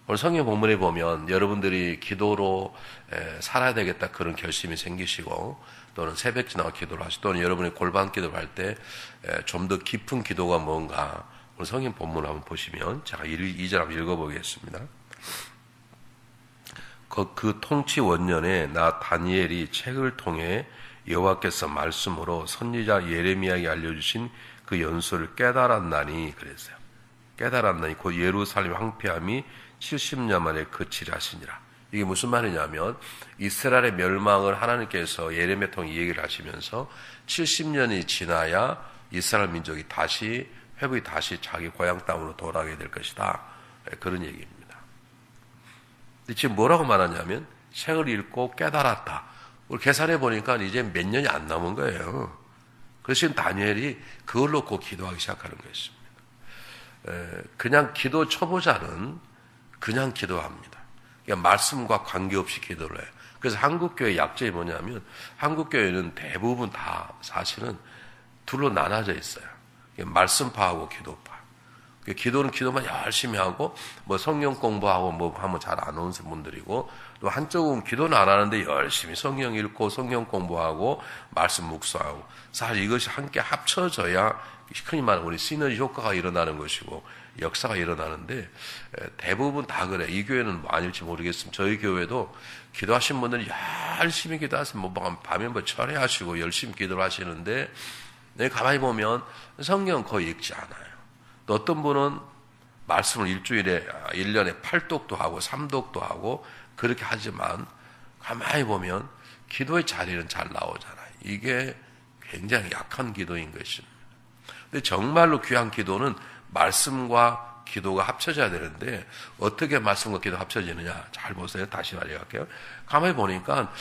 오늘 성경 본문에 보면 여러분들이 기도로 살아야 되겠다 그런 결심이 생기시고 또는 새벽 지나가 기도를 하시고 또는 여러분이 골반 기도를 할 때 좀 더 깊은 기도가 뭔가 오늘 성경 본문을 한번 보시면 제가 2절 한번 읽어보겠습니다. 그 통치 원년에 나 다니엘이 책을 통해 여호와께서 말씀으로 선지자 예레미야에게 알려주신 그 연설을 깨달았나니 그랬어요. 깨달았나니 곧 예루살렘 황폐함이 70년 만에 그치라 하시니라. 이게 무슨 말이냐면 이스라엘의 멸망을 하나님께서 예레미야 통해 얘기를 하시면서 70년이 지나야 이스라엘 민족이 다시 회복이 다시 자기 고향 땅으로 돌아가게 될 것이다. 그런 얘기입니다. 지금 뭐라고 말하냐면 책을 읽고 깨달았다. 우리 계산해 보니까 이제 몇 년이 안 남은 거예요. 그래서 지금 다니엘이 그걸 놓고 기도하기 시작하는 것입니다. 그냥 기도 초보자는 그냥 기도합니다. 그러니까 말씀과 관계없이 기도를 해요. 그래서 한국교회 약점이 뭐냐면 한국교회는 대부분 다 사실은 둘로 나눠져 있어요. 말씀파하고 기도파. 기도는 기도만 열심히 하고 뭐 성경 공부하고 뭐 하면 잘 안 오는 분들이고 또 한쪽은 기도는 안 하는데 열심히 성경 읽고 성경 공부하고 말씀 묵상하고 사실 이것이 함께 합쳐져야 흔히 말하는 우리 시너지 효과가 일어나는 것이고 역사가 일어나는데 대부분 다 그래. 이 교회는 뭐 아닐지 모르겠습니다. 저희 교회도 기도하신 분들은 열심히 기도하시면 뭐 밤에 뭐 철회하시고 열심히 기도를 하시는데 가만히 보면 성경 거의 읽지 않아요. 또 어떤 분은 말씀을 일주일에 1년에 8독도 하고 3독도 하고 그렇게 하지만 가만히 보면 기도의 자리는 잘 나오잖아요. 이게 굉장히 약한 기도인 것입니다. 근데 정말로 귀한 기도는 말씀과 기도가 합쳐져야 되는데 어떻게 말씀과 기도가 합쳐지느냐 잘 보세요. 다시 말해갈게요. 가만히 보니까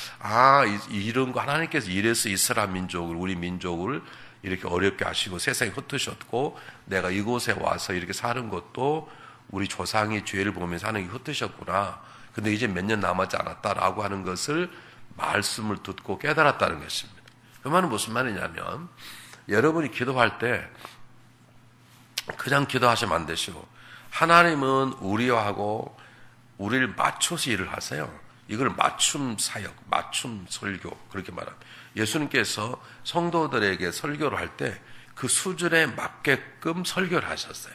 이런 거 하나님께서 이래서 이스라엘 민족을 우리 민족을 이렇게 어렵게 하시고 세상에 흩으셨고 내가 이곳에 와서 이렇게 사는 것도 우리 조상이 죄를 보면서 하는 게 흩으셨구나. 근데 이제 몇 년 남았지 않았다라고 하는 것을 말씀을 듣고 깨달았다는 것입니다. 그 말은 무슨 말이냐면 여러분이 기도할 때 그냥 기도하시면 안 되시고 하나님은 우리하고 우리를 맞춰서 일을 하세요. 이걸 맞춤 사역, 맞춤 설교 그렇게 말합니다. 예수님께서 성도들에게 설교를 할 때 그 수준에 맞게끔 설교를 하셨어요.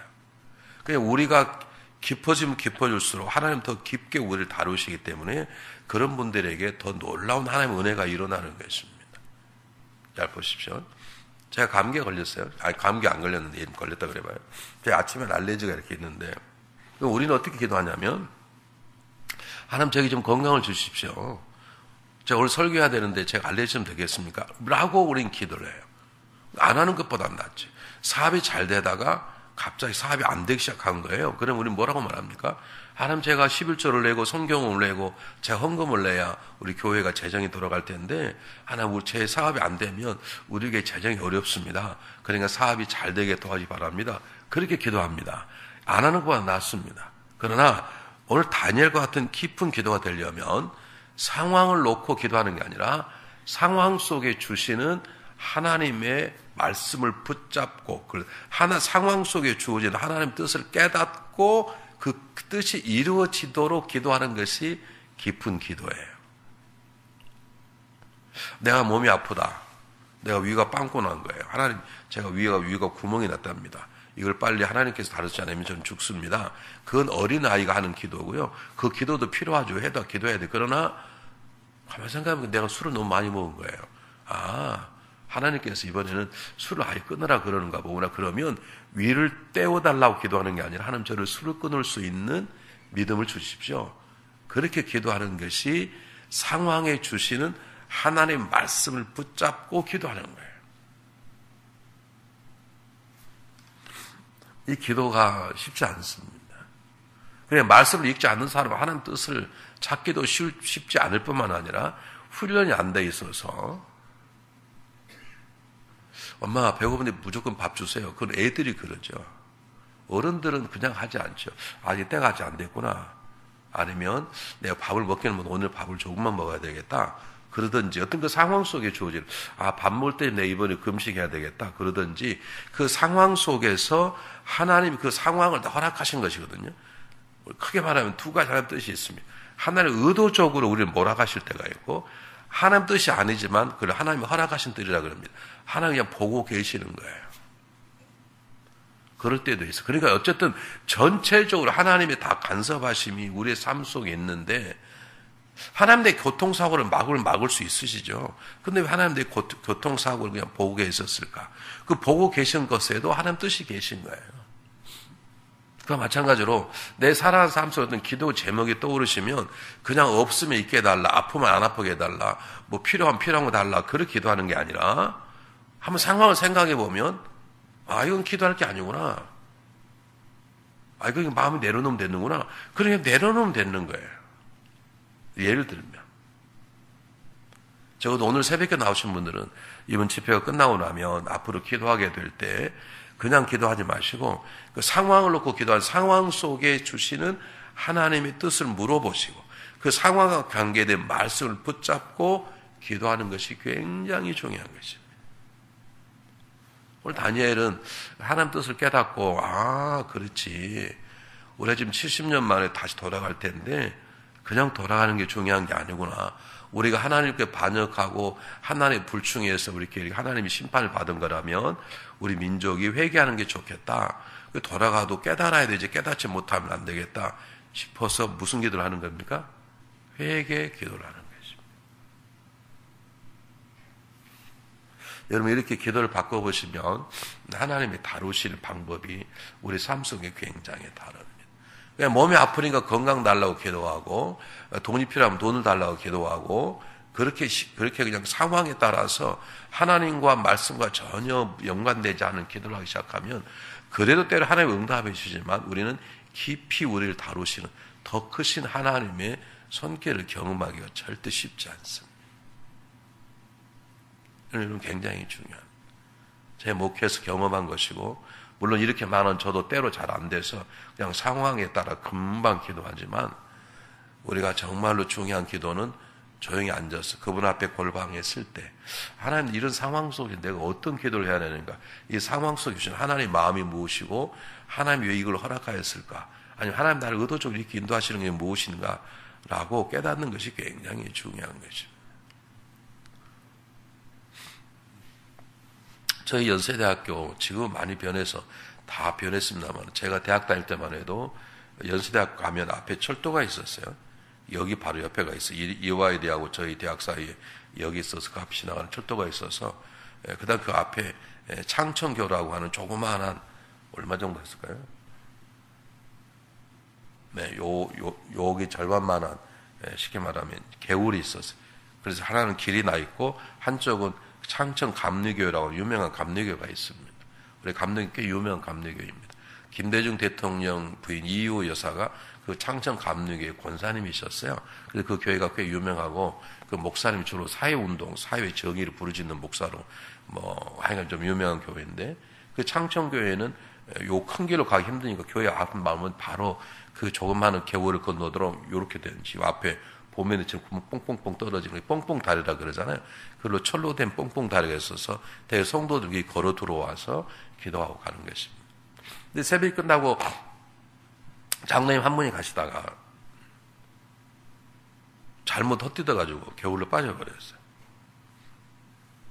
그냥 우리가 깊어지면 깊어질수록 하나님 더 깊게 우리를 다루시기 때문에 그런 분들에게 더 놀라운 하나님의 은혜가 일어나는 것입니다. 잘 보십시오. 제가 감기에 걸렸어요. 감기 안 걸렸는데 걸렸다 그래봐요. 제가 아침에 알레르기가 이렇게 있는데 우리는 어떻게 기도하냐면 하나님 저에게 좀 건강을 주십시오. 제가 오늘 설교해야 되는데 제가 알레르기 좀 되겠습니까? 라고 우린 기도를 해요. 안 하는 것보다 낫지. 사업이 잘 되다가 갑자기 사업이 안 되기 시작한 거예요. 그럼 우리는 뭐라고 말합니까? 하나님 제가 11조를 내고 성경을 내고 제가 헌금을 내야 우리 교회가 재정이 돌아갈 텐데 하나님 제 사업이 안 되면 우리에게 재정이 어렵습니다. 그러니까 사업이 잘 되게 도와주기 바랍니다. 그렇게 기도합니다. 안 하는 것보다 낫습니다. 그러나 오늘 다니엘과 같은 깊은 기도가 되려면 상황을 놓고 기도하는 게 아니라 상황 속에 주시는 하나님의 말씀을 붙잡고 상황 속에 주어진 하나님의 뜻을 깨닫고 그 뜻이 이루어지도록 기도하는 것이 깊은 기도예요. 내가 몸이 아프다. 내가 위가 빵꾸 난 거예요. 하나님, 제가 위가 구멍이 났답니다. 이걸 빨리 하나님께서 다루지 않으면 저는 죽습니다. 그건 어린아이가 하는 기도고요. 그 기도도 필요하죠. 기도해야 돼. 그러나 가만히 생각하면 내가 술을 너무 많이 먹은 거예요. 하나님께서 이번에는 술을 아예 끊으라 그러는가 보구나. 그러면 위를 떼어달라고 기도하는 게 아니라 하나님 저를 술을 끊을 수 있는 믿음을 주십시오. 그렇게 기도하는 것이 상황에 주시는 하나님의 말씀을 붙잡고 기도하는 거예요. 이 기도가 쉽지 않습니다. 그냥 말씀을 읽지 않는 사람은 하나님 뜻을 찾기도 쉽지 않을 뿐만 아니라 훈련이 안 돼 있어서 엄마 배고픈데 무조건 밥 주세요. 그건 애들이 그러죠. 어른들은 그냥 하지 않죠. 아직 때가 아직 안 됐구나. 아니면 내가 밥을 먹기는 오늘 밥을 조금만 먹어야 되겠다. 그러든지 어떤 그 상황 속에 주어질 밥 먹을 때 내 이번에 금식해야 되겠다. 그러든지 그 상황 속에서 하나님이 그 상황을 허락하신 것이거든요. 크게 말하면 두 가지 하나님 뜻이 있습니다. 하나님 의도적으로 우리를 몰아가실 때가 있고, 하나님 뜻이 아니지만 그걸 하나님이 허락하신 뜻이라 그럽니다. 하나님 그냥 보고 계시는 거예요. 그럴 때도 있어. 그러니까 어쨌든 전체적으로 하나님의 다 간섭하심이 우리의 삶 속에 있는데, 하나님 내 교통사고를 막을 수 있으시죠. 근데 왜 하나님 내 교통사고를 그냥 보고 계셨을까? 그 보고 계신 것에도 하나님 뜻이 계신 거예요. 그와 마찬가지로 내 살아가는 삶 속에 어떤 기도 제목이 떠오르시면 그냥 없으면 있게 해달라, 아프면 안 아프게 해달라, 뭐 필요한 거 달라, 그렇게 기도하는 게 아니라 한번 상황을 생각해 보면 이건 기도할 게 아니구나. 이거 마음이 내려놓으면 되는구나. 그러니까 내려놓으면 되는 거예요. 예를 들면 적어도 오늘 새벽에 나오신 분들은 이번 집회가 끝나고 나면 앞으로 기도하게 될 때 그냥 기도하지 마시고 그 상황을 놓고 기도하는 상황 속에 주시는 하나님의 뜻을 물어보시고 그 상황과 관계된 말씀을 붙잡고 기도하는 것이 굉장히 중요한 것입니다. 오늘 다니엘은 하나님 뜻을 깨닫고 그렇지. 우리가 지금 70년 만에 다시 돌아갈 텐데 그냥 돌아가는 게 중요한 게 아니구나. 우리가 하나님께 반역하고 하나님의 불충해서 우리끼리 하나님이 심판을 받은 거라면 우리 민족이 회개하는 게 좋겠다. 돌아가도 깨달아야 되지 깨닫지 못하면 안 되겠다 싶어서 무슨 기도를 하는 겁니까? 회개 기도를 하는 것입니다. 여러분 이렇게 기도를 바꿔보시면 하나님이 다루시는 방법이 우리 삶 속에 굉장히 다릅니다. 몸이 아프니까 건강 달라고 기도하고 돈이 필요하면 돈을 달라고 기도하고 그렇게 그냥 상황에 따라서 하나님과 말씀과 전혀 연관되지 않은 기도를 하기 시작하면 그래도 때로 하나님의 응답해 주시지만 우리는 깊이 우리를 다루시는 더 크신 하나님의 손길을 경험하기가 절대 쉽지 않습니다. 이건 굉장히 중요합니다. 제 목회에서 경험한 것이고 물론 이렇게 많은 저도 때로 잘 안 돼서 그냥 상황에 따라 금방 기도하지만 우리가 정말로 중요한 기도는 조용히 앉아서 그분 앞에 골방했을 때 하나님 이런 상황 속에 내가 어떤 기도를 해야 되는가, 이 상황 속에 주신 하나님의 마음이 무엇이고 하나님이 왜 이걸 허락하였을까, 아니면 하나님 나를 의도적으로 이렇게 인도하시는 게 무엇인가 라고 깨닫는 것이 굉장히 중요한 것입니다. 저희 연세대학교 지금 많이 변해서 다 변했습니다만 제가 대학 다닐 때만 해도 연세대학 가면 앞에 철도가 있었어요. 여기 바로 옆에가 있어요. 이화여대하고 저희 대학 사이에 여기 있어서 그 앞에 지나가는 철도가 있어서 그다음 그 앞에 창천교라고 하는 조그마한 얼마 정도 했을까요? 네, 여기 절반만한 쉽게 말하면 개울이 있었어요. 그래서 하나는 길이 나 있고 한쪽은 창천 감리교회라고 유명한 감리교회가 있습니다. 우리 감리교 꽤 유명한 감리교회입니다. 김대중 대통령 부인 이유 여사가 그 창천 감리교회 권사님이셨어요. 그래서 그 교회가 꽤 유명하고 그 목사님이 주로 사회운동, 사회 정의를 부르짖는 목사로 하여간 좀 유명한 교회인데 그 창천교회는 요 큰 길로 가기 힘드니까 교회 앞 마음은 바로 그 조그마한 개울을 건너도록 이렇게 된 집 앞에 보면은 지금 뽕뽕뽕 떨어지는 게 뽕뽕 다리라 그러잖아요. 그걸로 철로 된 뽕뽕 다리가 있어서 대개 성도들이 걸어 들어와서 기도하고 가는 것입니다. 근데 새벽이 끝나고 장로님 한 분이 가시다가 잘못 헛디뎌가지고 개울로 빠져버렸어요.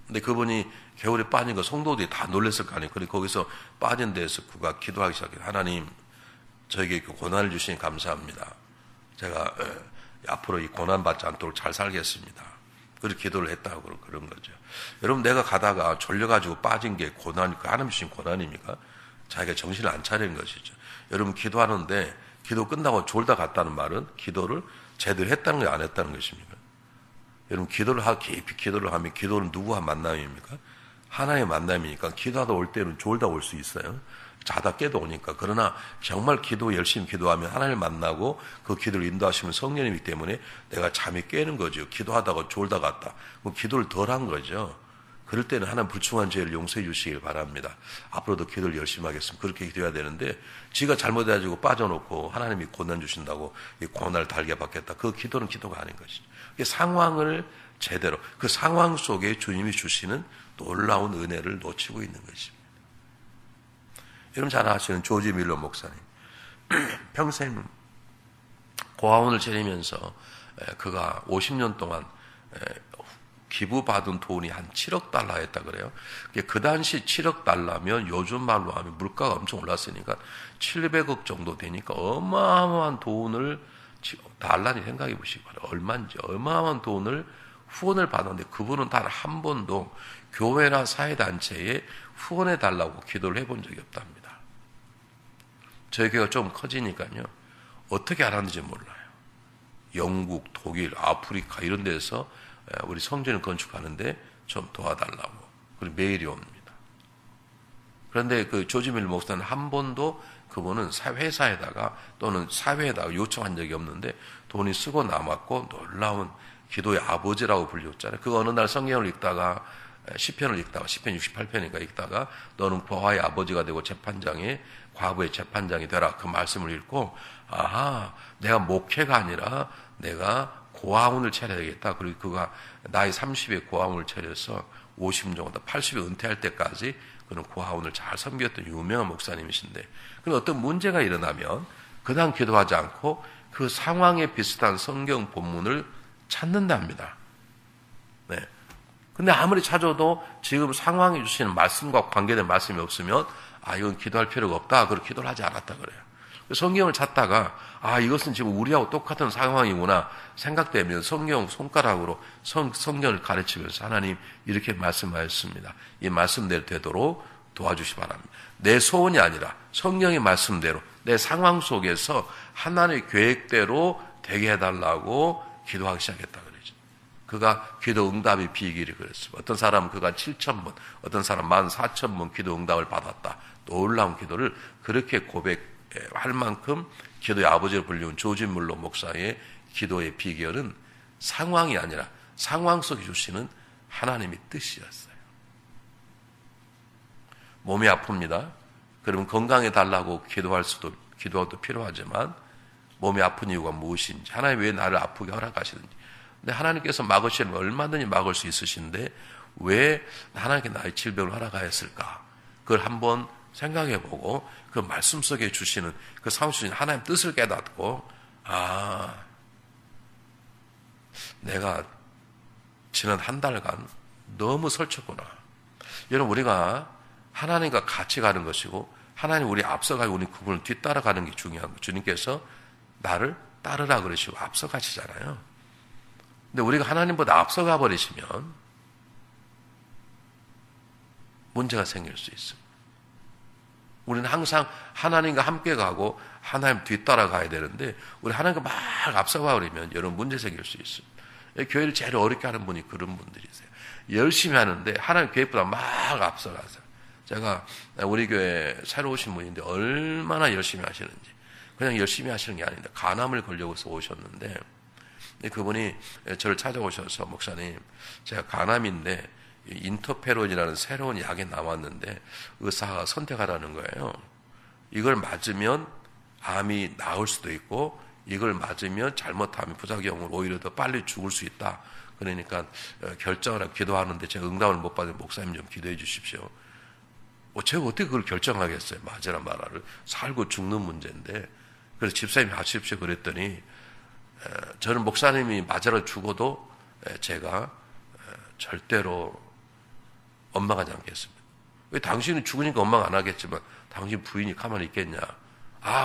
근데 그분이 개울에 빠진 거 성도들이 다 놀랐을 거 아니에요. 그래서 거기서 빠진 데서 그가 기도하기 시작해요. 하나님, 저에게 고난을 주시니 감사합니다. 제가 앞으로 이 고난 받지 않도록 잘 살겠습니다. 그렇게 기도를 했다고 그런 거죠. 여러분, 내가 가다가 졸려가지고 빠진 게 하나님 주신 고난입니까? 자기가 정신을 안 차리는 것이죠. 여러분, 기도하는데 기도 끝나고 졸다 갔다는 말은 기도를 제대로 했다는 거 안 했다는 것입니까? 여러분, 깊이 기도를 하면 기도는 누구와 만남입니까? 하나님의 만남이니까 기도하다 올 때는 졸다 올 수 있어요. 자다 깨도 오니까. 그러나 정말 열심히 기도하면 하나님을 만나고 그 기도를 인도하시면 성령님이기 때문에 내가 잠이 깨는 거죠. 기도하다가 졸다 갔다. 그럼 기도를 덜 한 거죠. 그럴 때는 하나님 불충한 죄를 용서해 주시길 바랍니다. 앞으로도 기도를 열심히 하겠습니다. 그렇게 기도해야 되는데 지가 잘못해가지고 빠져놓고 하나님이 고난 주신다고 이 고난을 달게 받겠다. 그 기도는 기도가 아닌 것이죠. 상황을 제대로 그 상황 속에 주님이 주시는 놀라운 은혜를 놓치고 있는 것입니다. 여러분 잘 아시는 조지 밀러 목사님. 평생 고아원을 차리면서 그가 50년 동안 기부받은 돈이 한 7억 달러였다 그래요. 그 당시 7억 달러면 요즘 말로 하면 물가가 엄청 올랐으니까 700억 정도 되니까 어마어마한 돈을, 달러니 생각해 보시기 바랍니다. 얼마인지 어마어마한 돈을 후원을 받았는데 그분은 단 한 번도 교회나 사회단체에 후원해 달라고 기도를 해본 적이 없답니다. 저희 교회가 좀 커지니까요. 어떻게 알았는지 몰라요. 영국, 독일, 아프리카 이런 데서 우리 성전을 건축하는데 좀 도와달라고. 그리고 메일이 옵니다. 그런데 그 조지 밀러 목사는 한 번도 그분은 회사에다가 또는 사회에다가 요청한 적이 없는데 돈이 쓰고 남았고 놀라운 기도의 아버지라고 불렸잖아요. 그 어느 날 성경을 읽다가 시편을 읽다가 시편 68편인가 읽다가 너는 고아의 아버지가 되고 재판장의 과부의 재판장이 되라 그 말씀을 읽고 아하 내가 목회가 아니라 내가 고아원을 차려야겠다. 그리고 그가 나이 30에 고아원을 차려서 50 정도 80에 은퇴할 때까지 그는 고아원을 잘 섬겼던 유명한 목사님이신데 그런 어떤 문제가 일어나면 그냥 기도하지 않고 그 상황에 비슷한 성경 본문을 찾는답니다. 네. 근데 아무리 찾아도 지금 상황이 주시는 말씀과 관계된 말씀이 없으면 이건 기도할 필요가 없다. 그렇게 기도를 하지 않았다 그래요. 성경을 찾다가 이것은 지금 우리하고 똑같은 상황이구나 생각되면 성경 손가락으로 성경을 가르치면서 하나님 이렇게 말씀하였습니다. 이 말씀대로 되도록 도와주시 바랍니다. 내 소원이 아니라 성경의 말씀대로 내 상황 속에서 하나님의 계획대로 되게 해달라고 기도하기 시작했다 그러죠. 그가 기도 응답의 비결이 그랬습니다. 어떤 사람은 그가 7,000번, 어떤 사람은 14,000번 기도 응답을 받았다. 놀라운 기도를 그렇게 고백할 만큼 기도의 아버지를 불리운 조지 밀러 목사의 기도의 비결은 상황이 아니라 상황 속에 주시는 하나님의 뜻이었어요. 몸이 아픕니다. 그러면 건강해 달라고 기도도 필요하지만 몸이 아픈 이유가 무엇인지, 하나님 왜 나를 아프게 허락하시는지. 근데 하나님께서 막으시면 얼마든지 막을 수 있으신데 왜 하나님께 나의 질병을 허락하였을까? 그걸 한번 생각해보고 그 말씀 속에 주시는 그 상황 주신 하나님 뜻을 깨닫고 내가 지난 한 달간 너무 설쳤구나. 여러분 우리가 하나님과 같이 가는 것이고 하나님 우리 앞서가고 우리 그분을 뒤따라가는 게 중요한 거예요. 주님께서 나를 따르라 그러시고 앞서가시잖아요. 근데 우리가 하나님보다 앞서가 버리시면 문제가 생길 수 있습니다. 우리는 항상 하나님과 함께 가고 하나님 뒤따라가야 되는데 우리 하나님과 막 앞서가 버리면 여러분 문제 생길 수 있습니다. 교회를 제일 어렵게 하는 분이 그런 분들이세요. 열심히 하는데 하나님 계획보다 막 앞서가세요. 제가 우리 교회 새로 오신 분인데 얼마나 열심히 하시는지 그냥 열심히 하시는 게 아닌데 간암을 걸려서 오셨는데 그분이 저를 찾아오셔서 목사님 제가 간암인데 인터페론이라는 새로운 약이 나왔는데 의사가 선택하라는 거예요. 이걸 맞으면 암이 나을 수도 있고 이걸 맞으면 잘못하면 부작용으로 오히려 더 빨리 죽을 수 있다. 그러니까 결정을 하고 기도하는데 제가 응답을 못 받은 목사님 좀 기도해 주십시오. 제가 어떻게 그걸 결정하겠어요. 맞으라 말아를. 살고 죽는 문제인데. 그래서 집사님이 하십시오 그랬더니 저는 목사님이 맞으라 죽어도 제가 절대로 원망하지 않겠습니다. 왜 당신은 죽으니까 원망 안 하겠지만 당신 부인이 가만히 있겠냐.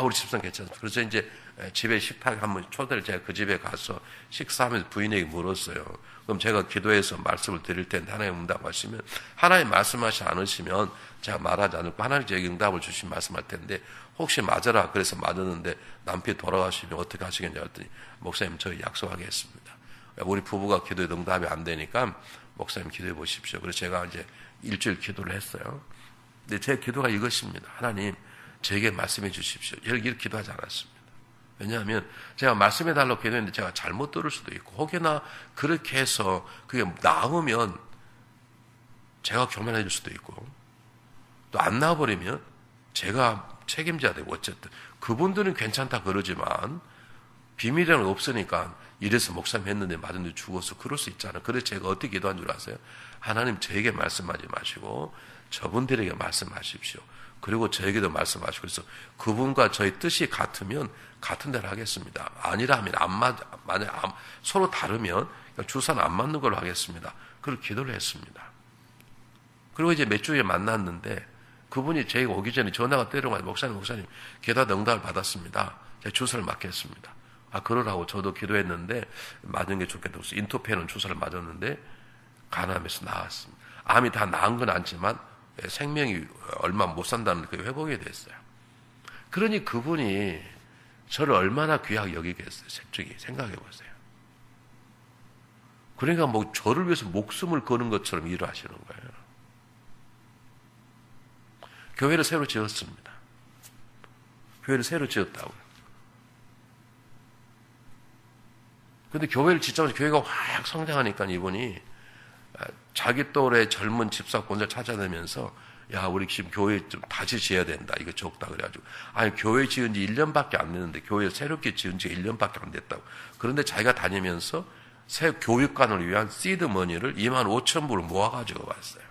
우리 집사님 괜찮습니다. 그래서 이제 집에 식탁에 한번 초대를 제가 그 집에 가서 식사하면서 부인에게 물었어요. 그럼 제가 기도해서 말씀을 드릴 텐데 하나님 응답하시면 하나님 말씀하시지 않으시면 제가 말하지 않고 하나님 제게 응답을 주신 말씀할 텐데 혹시 맞아라 그래서 맞았는데 남편이 돌아가시면 어떻게 하시겠냐 했더니 목사님 저희 약속하겠습니다. 우리 부부가 기도에 응답이 안 되니까 목사님 기도해 보십시오. 그래서 제가 이제 일주일 기도를 했어요. 근데 제 기도가 이것입니다. 하나님 제게 말씀해 주십시오. 이렇게 기도하지 않았습니다. 왜냐하면 제가 말씀해 달라고 기도했는데 제가 잘못 들을 수도 있고 혹여나 그렇게 해서 그게 나으면 제가 교만해 줄 수도 있고 또 안 나와버리면 제가 책임져야 되고 어쨌든 그분들은 괜찮다 그러지만 비밀이라는 거 없으니까 이래서 목사님 했는데 맞은데 죽어서 그럴 수 있잖아요. 그래서 제가 어떻게 기도한 줄 아세요? 하나님 저에게 말씀하지 마시고 저분들에게 말씀하십시오. 그리고 저에게도 말씀하시고, 그래서 그분과 저희 뜻이 같으면 같은 대로 하겠습니다. 아니라 하면 만약 서로 다르면 주사는 안 맞는 걸로 하겠습니다. 그걸 기도를 했습니다. 그리고 이제 몇 주에 만났는데 그분이 저희가 오기 전에 전화가 때려가지고 목사님 기도하다 응답을 받았습니다. 제가 주사를 맞겠습니다. 그러라고 저도 기도했는데 맞은 게 좋겠다고 해서 인토페론 주사를 맞았는데 간암에서 나았습니다. 암이 다 나은 건 아니지만 생명이 얼마 못 산다는 그 회복이 됐어요. 그러니 그분이 저를 얼마나 귀하게 여기겠어요. 솔직히 생각해 보세요. 그러니까 뭐 저를 위해서 목숨을 거는 것처럼 일을 하시는 거예요. 교회를 새로 지었습니다. 교회를 새로 지었다고요. 근데 교회를 짓자마자 교회가 확 성장하니까 이분이 자기 또래 젊은 집사권을 찾아내면서 야, 우리 지금 교회 좀 다시 지어야 된다. 이거 적다. 그래가지고. 아니, 교회 지은 지 1년밖에 안 됐는데, 교회 새롭게 지은 지 1년밖에 안 됐다고. 그런데 자기가 다니면서 새 교육관을 위한 시드머니를 25,000불을 모아가지고 왔어요.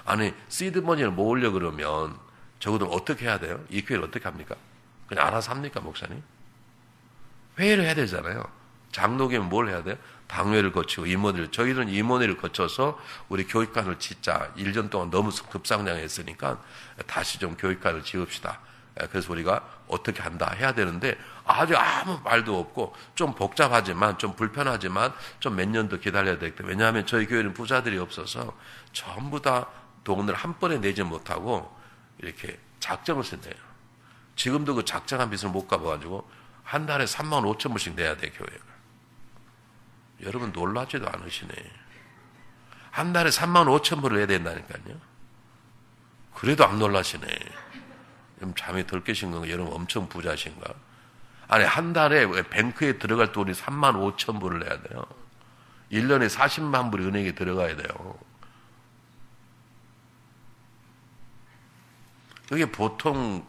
아니, 시드머니를 모으려 그러면 적어도 어떻게 해야 돼요? 이 교회를 어떻게 합니까? 그냥 알아서 합니까, 목사님? 회의를 해야 되잖아요. 장로교면 뭘 해야 돼요? 당회를 거치고 저희는 임원회를 거쳐서 우리 교육관을 짓자. 1년 동안 너무 급상장했으니까 다시 좀 교육관을 지읍시다. 그래서 우리가 어떻게 한다 해야 되는데 아주 아무 말도 없고 좀 복잡하지만 좀 불편하지만 좀 몇 년 더 기다려야 되겠다. 왜냐하면 저희 교회는 부자들이 없어서 전부 다 돈을 한 번에 내지 못하고 이렇게 작정을 쓴대요. 지금도 그 작정한 빚을 못 갚아가지고 한 달에 35,000불씩 내야 돼, 교회가. 여러분 놀라지도 않으시네. 한 달에 35,000불을 내야 된다니까요. 그래도 안 놀라시네. 좀 잠이 덜 깨신 건가? 여러분 엄청 부자신가? 아니 한 달에 뱅크에 들어갈 돈이 35,000불을 내야 돼요. 1년에 40만 불이 은행에 들어가야 돼요. 그게 보통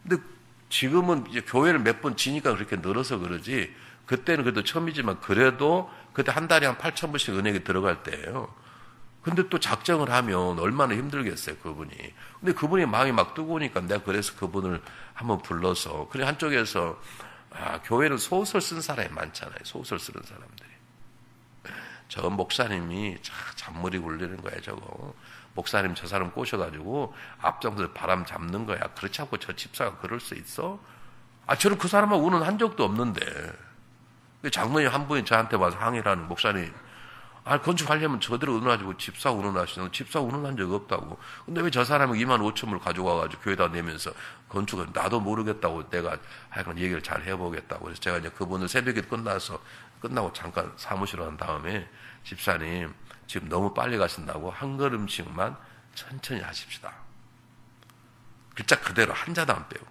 근데 지금은 이제 교회를 몇 번 지니까 그렇게 늘어서 그러지 그때는 그래도 처음이지만 그래도 그때 한 달에 한 8,000불씩 은행에 들어갈 때예요. 근데 또 작정을 하면 얼마나 힘들겠어요, 그분이. 근데 그분이 마음이 막 뜨거우니까 내가 그래서 그분을 한번 불러서 그래 한쪽에서 교회는 소설 쓴 사람이 많잖아요. 소설 쓰는 사람들이. 저 목사님이 잔머리 굴리는 거야, 저거. 목사님 저 사람 꼬셔가지고 앞장서서 바람 잡는 거야. 그렇지 않고 저 집사가 그럴 수 있어? 저는 그 사람하고 운운한 적도 없는데. 장로님 한 분이 저한테 와서 항의를 하는 목사님. 건축하려면 저대로 운운하시고 집사 운운하시는 집사 운운한 적 없다고. 근데 왜 저 사람이 25,000불 가지고 와가지고 교회다 내면서 건축을 나도 모르겠다고 내가 하여간 얘기를 잘 해보겠다고. 그래서 제가 이제 그분을 새벽에 끝나고 잠깐 사무실로 간 다음에 집사님 지금 너무 빨리 가신다고 한 걸음씩만 천천히 하십시다. 글자 그대로 한 자도 안 빼고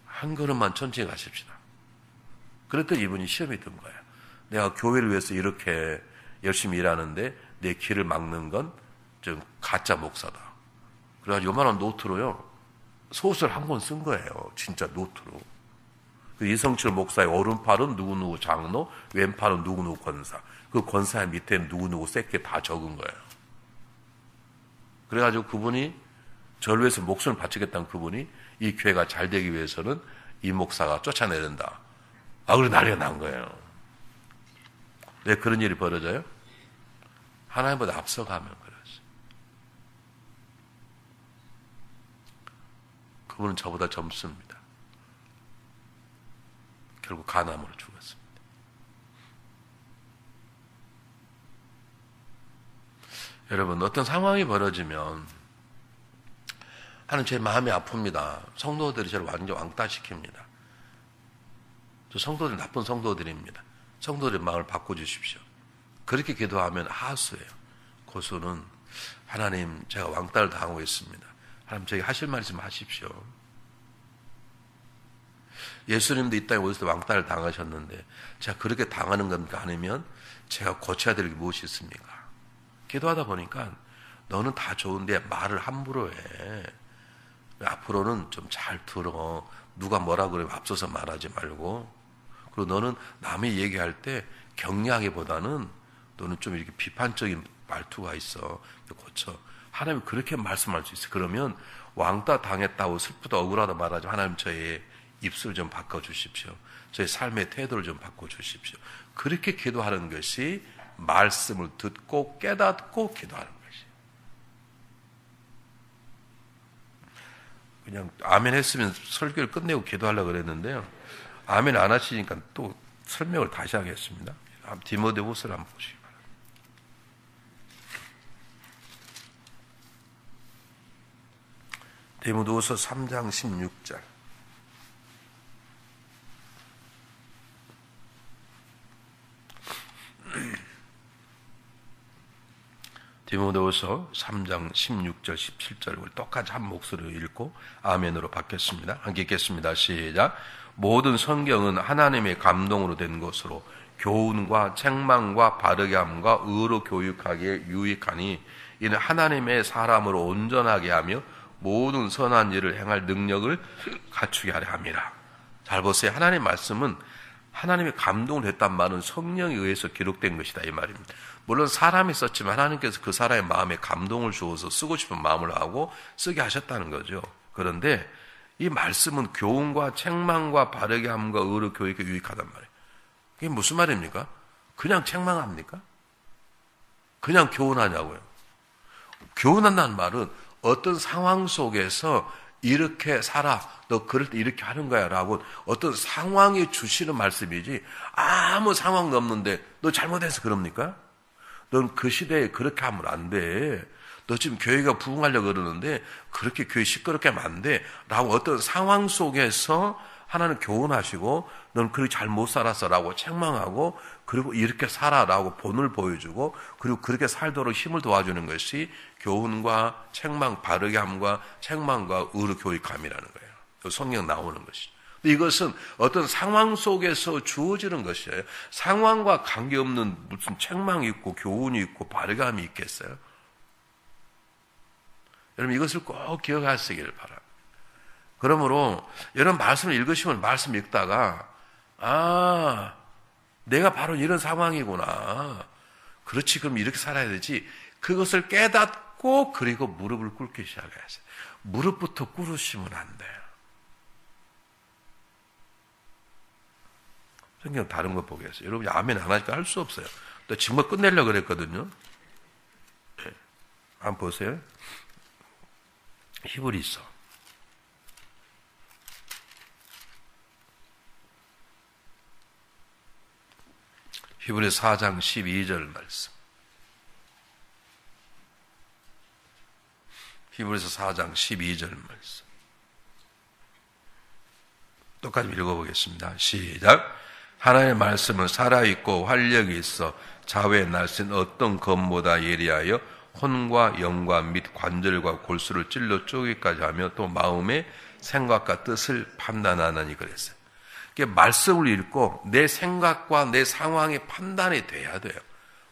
한 걸음만 천천히 가십시다. 그랬더니 이분이 시험이 든 거예요. 내가 교회를 위해서 이렇게 열심히 일하는데 내 길을 막는 건 좀 가짜 목사다. 그래가지고 요만한 노트로요. 소설 한 권 쓴 거예요. 진짜 노트로. 이성철 목사의 오른팔은 누구누구 장로, 왼팔은 누구누구 권사. 그 권사의 밑에 누구누구 새끼 다 적은 거예요. 그래가지고 그분이 저를 위해서 목숨을 바치겠다는 그분이 이 교회가 잘 되기 위해서는 이 목사가 쫓아내야 된다. 그래 난리가 난 거예요. 왜 그런 일이 벌어져요? 하나님보다 앞서가면 그러지. 그분은 저보다 젊습니다. 결국 간암으로 죽었습니다. 여러분 어떤 상황이 벌어지면 하는 제 마음이 아픕니다. 성도들이 저를 완전 왕따시킵니다. 저 성도들 나쁜 성도들입니다. 성도들의 마음을 바꿔주십시오. 그렇게 기도하면 하수예요. 고수는 하나님 제가 왕따를 당하고 있습니다. 하나님 저에게 하실 말 있으면 하십시오. 예수님도 이 땅에 오셔서 왕따를 당하셨는데 제가 그렇게 당하는 건가 아니면 제가 고쳐야 될 게 무엇이 있습니까? 기도하다 보니까 너는 다 좋은데 말을 함부로 해. 앞으로는 좀 잘 들어. 누가 뭐라 그러면 앞서서 말하지 말고. 그리고 너는 남이 얘기할 때 격려하기보다는 너는 좀 이렇게 비판적인 말투가 있어. 고쳐. 하나님이 그렇게 말씀할 수 있어요. 그러면 왕따 당했다고 슬프다 억울하다 말하지 하나님 저의 입술을 좀 바꿔주십시오. 저의 삶의 태도를 좀 바꿔주십시오. 그렇게 기도하는 것이 말씀을 듣고 깨닫고 기도하는 것이에요. 그냥 아멘 했으면 설교를 끝내고 기도하려고 그랬는데요. 아멘 안 하시니까 또 설명을 다시 하겠습니다. 디모데후서를 한번 보시기 바랍니다. 디모데후서 3장 16절. 디모데후서 3장 16절 17절을 똑같이 한 목소리로 읽고 아멘으로 받겠습니다. 함께 읽겠습니다. 시작. 모든 성경은 하나님의 감동으로 된 것으로 교훈과 책망과 바르게 함과 의로 교육하기에 유익하니 이는 하나님의 사람으로 온전하게 하며 모든 선한 일을 행할 능력을 갖추게 하려 함이라. 잘 보세요. 하나님의 말씀은 하나님의 감동을 했단 말은 성령에 의해서 기록된 것이다 이 말입니다. 물론 사람이 썼지만 하나님께서 그 사람의 마음에 감동을 주어서 쓰고 싶은 마음을 하고 쓰게 하셨다는 거죠. 그런데 이 말씀은 교훈과 책망과 바르게 함과 의로 교육에 유익하단 말이에요. 이게 무슨 말입니까? 그냥 책망합니까? 그냥 교훈하냐고요. 교훈한다는 말은 어떤 상황 속에서 이렇게 살아, 너 그럴 때 이렇게 하는 거야 라고 어떤 상황이 주시는 말씀이지 아무 상황도 없는데 너 잘못해서 그럽니까? 넌 그 시대에 그렇게 하면 안 돼. 너 지금 교회가 부흥하려고 그러는데 그렇게 교회 시끄럽게 하면 안 돼 라고 어떤 상황 속에서 하나는 교훈하시고 넌 그렇게 잘 못 살았어 라고 책망하고 그리고 이렇게 살아라고 본을 보여주고 그리고 그렇게 살도록 힘을 도와주는 것이 교훈과 책망, 바르게 함과 책망과 의로 교육함이라는 거예요. 성경 나오는 것이죠. 이것은 어떤 상황 속에서 주어지는 것이에요. 상황과 관계없는 무슨 책망이 있고 교훈이 있고 바르게 함이 있겠어요? 여러분 이것을 꼭 기억하시길 바랍니다. 그러므로 여러분 말씀을 읽으시면 말씀 읽다가 내가 바로 이런 상황이구나. 그렇지 그럼 이렇게 살아야 되지. 그것을 깨닫고 그리고 무릎을 꿇기 시작해야지. 무릎부터 꿇으시면 안 돼요. 성경 다른 거 보겠어요. 여러분이 아멘 안 하니까 할 수 없어요. 또 정말 끝내려고 그랬거든요. 네. 한번 보세요. 히브리서. 히브리서 4장 12절 말씀. 히브리서 4장 12절 말씀. 똑같이 읽어보겠습니다. 시작. 하나님의 말씀은 살아있고 활력이 있어 좌우의 날쌘 어떤 검보다 예리하여 혼과 영과 및 관절과 골수를 찔러 쪼개기까지 하며 또 마음의 생각과 뜻을 판단하느니 그랬어요. 말씀을 읽고 내 생각과 내 상황이 판단이 돼야 돼요.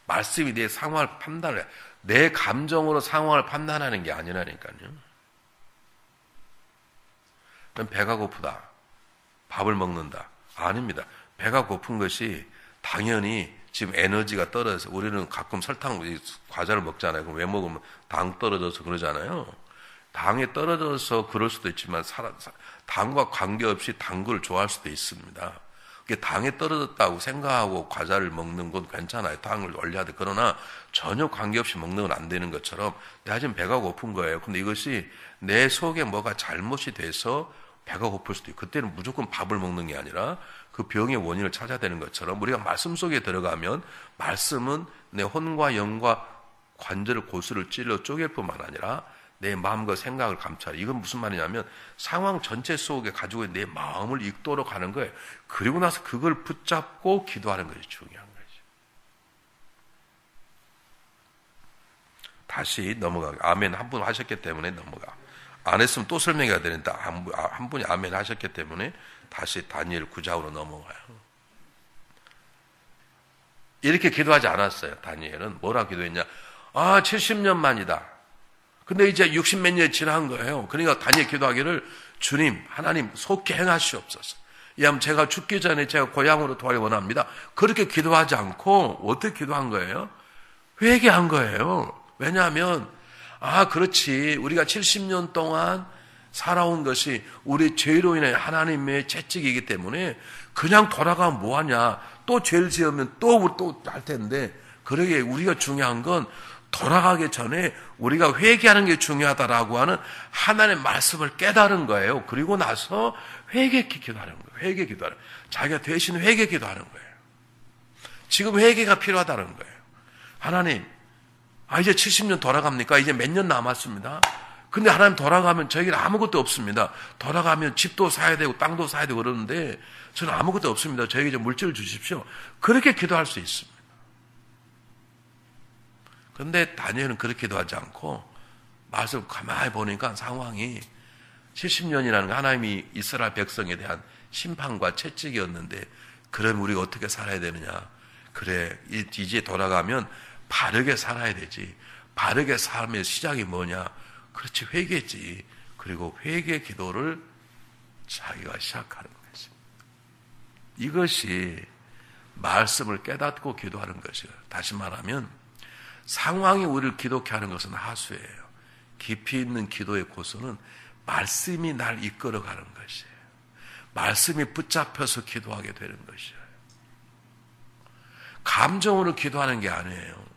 말씀이 내 상황을 판단해. 내 감정으로 상황을 판단하는 게 아니라니까요. 배가 고프다. 밥을 먹는다. 아닙니다. 배가 고픈 것이 당연히 지금 에너지가 떨어져서 우리는 가끔 설탕, 과자를 먹잖아요. 그럼 왜 먹으면 당 떨어져서 그러잖아요. 당이 떨어져서 그럴 수도 있지만 당과 관계없이 단 걸 좋아할 수도 있습니다. 당이 떨어졌다고 생각하고 과자를 먹는 건 괜찮아요. 당을 원래야 돼. 그러나 전혀 관계없이 먹는 건 안 되는 것처럼 내가 지금 배가 고픈 거예요. 근데 이것이 내 속에 뭐가 잘못이 돼서 배가 고플 수도 있고 그때는 무조건 밥을 먹는 게 아니라 그 병의 원인을 찾아야 되는 것처럼 우리가 말씀 속에 들어가면 말씀은 내 혼과 영과 관절을 골수를 찔러 쪼갤 뿐만 아니라 내 마음과 생각을 감찰해. 이건 무슨 말이냐면 상황 전체 속에 가지고 있는 내 마음을 읽도록 하는 거예요. 그리고 나서 그걸 붙잡고 기도하는 것이 중요한 거죠. 다시 넘어가. 아멘 한 분 하셨기 때문에 넘어가. 안 했으면 또 설명해야 되는데 한 분이 아멘 하셨기 때문에 다시 다니엘 9장으로 넘어가요. 이렇게 기도하지 않았어요. 다니엘은 뭐라고 기도했냐. 70년 만이다. 근데 이제 60몇 년이 지난 거예요. 그러니까 다니엘 기도하기를 주님, 하나님 속히 행하시옵소서. 이하면 제가 죽기 전에 제가 고향으로 돌아가기 원합니다. 그렇게 기도하지 않고 어떻게 기도한 거예요? 회개한 거예요. 왜냐하면 그렇지. 우리가 70년 동안 살아온 것이 우리 죄로 인해 하나님의 채찍이기 때문에 그냥 돌아가면 뭐하냐. 또 죄를 지으면 또 할 텐데, 그러게 우리가 중요한 건 돌아가기 전에 우리가 회개하는 게 중요하다라고 하는 하나님의 말씀을 깨달은 거예요. 그리고 나서 회개 기도하는 거예요. 회개 기도하는 거예요. 자기가 대신 회개 기도하는 거예요. 지금 회개가 필요하다는 거예요. 하나님, 이제 70년 돌아갑니까? 이제 몇 년 남았습니다. 근데 하나님 돌아가면 저에게는 아무것도 없습니다. 돌아가면 집도 사야 되고 땅도 사야 되고 그러는데 저는 아무것도 없습니다. 저에게 이제 물질을 주십시오. 그렇게 기도할 수 있습니다. 그런데 다니엘은 그렇게 기도하지 않고 말씀 가만히 보니까 상황이 70년이라는 거 하나님이 이스라엘 백성에 대한 심판과 채찍이었는데, 그럼 우리가 어떻게 살아야 되느냐? 그래, 이제 돌아가면 바르게 살아야 되지. 바르게 삶의 시작이 뭐냐? 그렇지, 회개지. 그리고 회개 기도를 자기가 시작하는 것입니다. 이것이 말씀을 깨닫고 기도하는 것이에요. 다시 말하면 상황이 우리를 기도케 하는 것은 하수예요. 깊이 있는 기도의 고수는 말씀이 날 이끌어가는 것이에요. 말씀이 붙잡혀서 기도하게 되는 것이에요. 감정으로 기도하는 게 아니에요.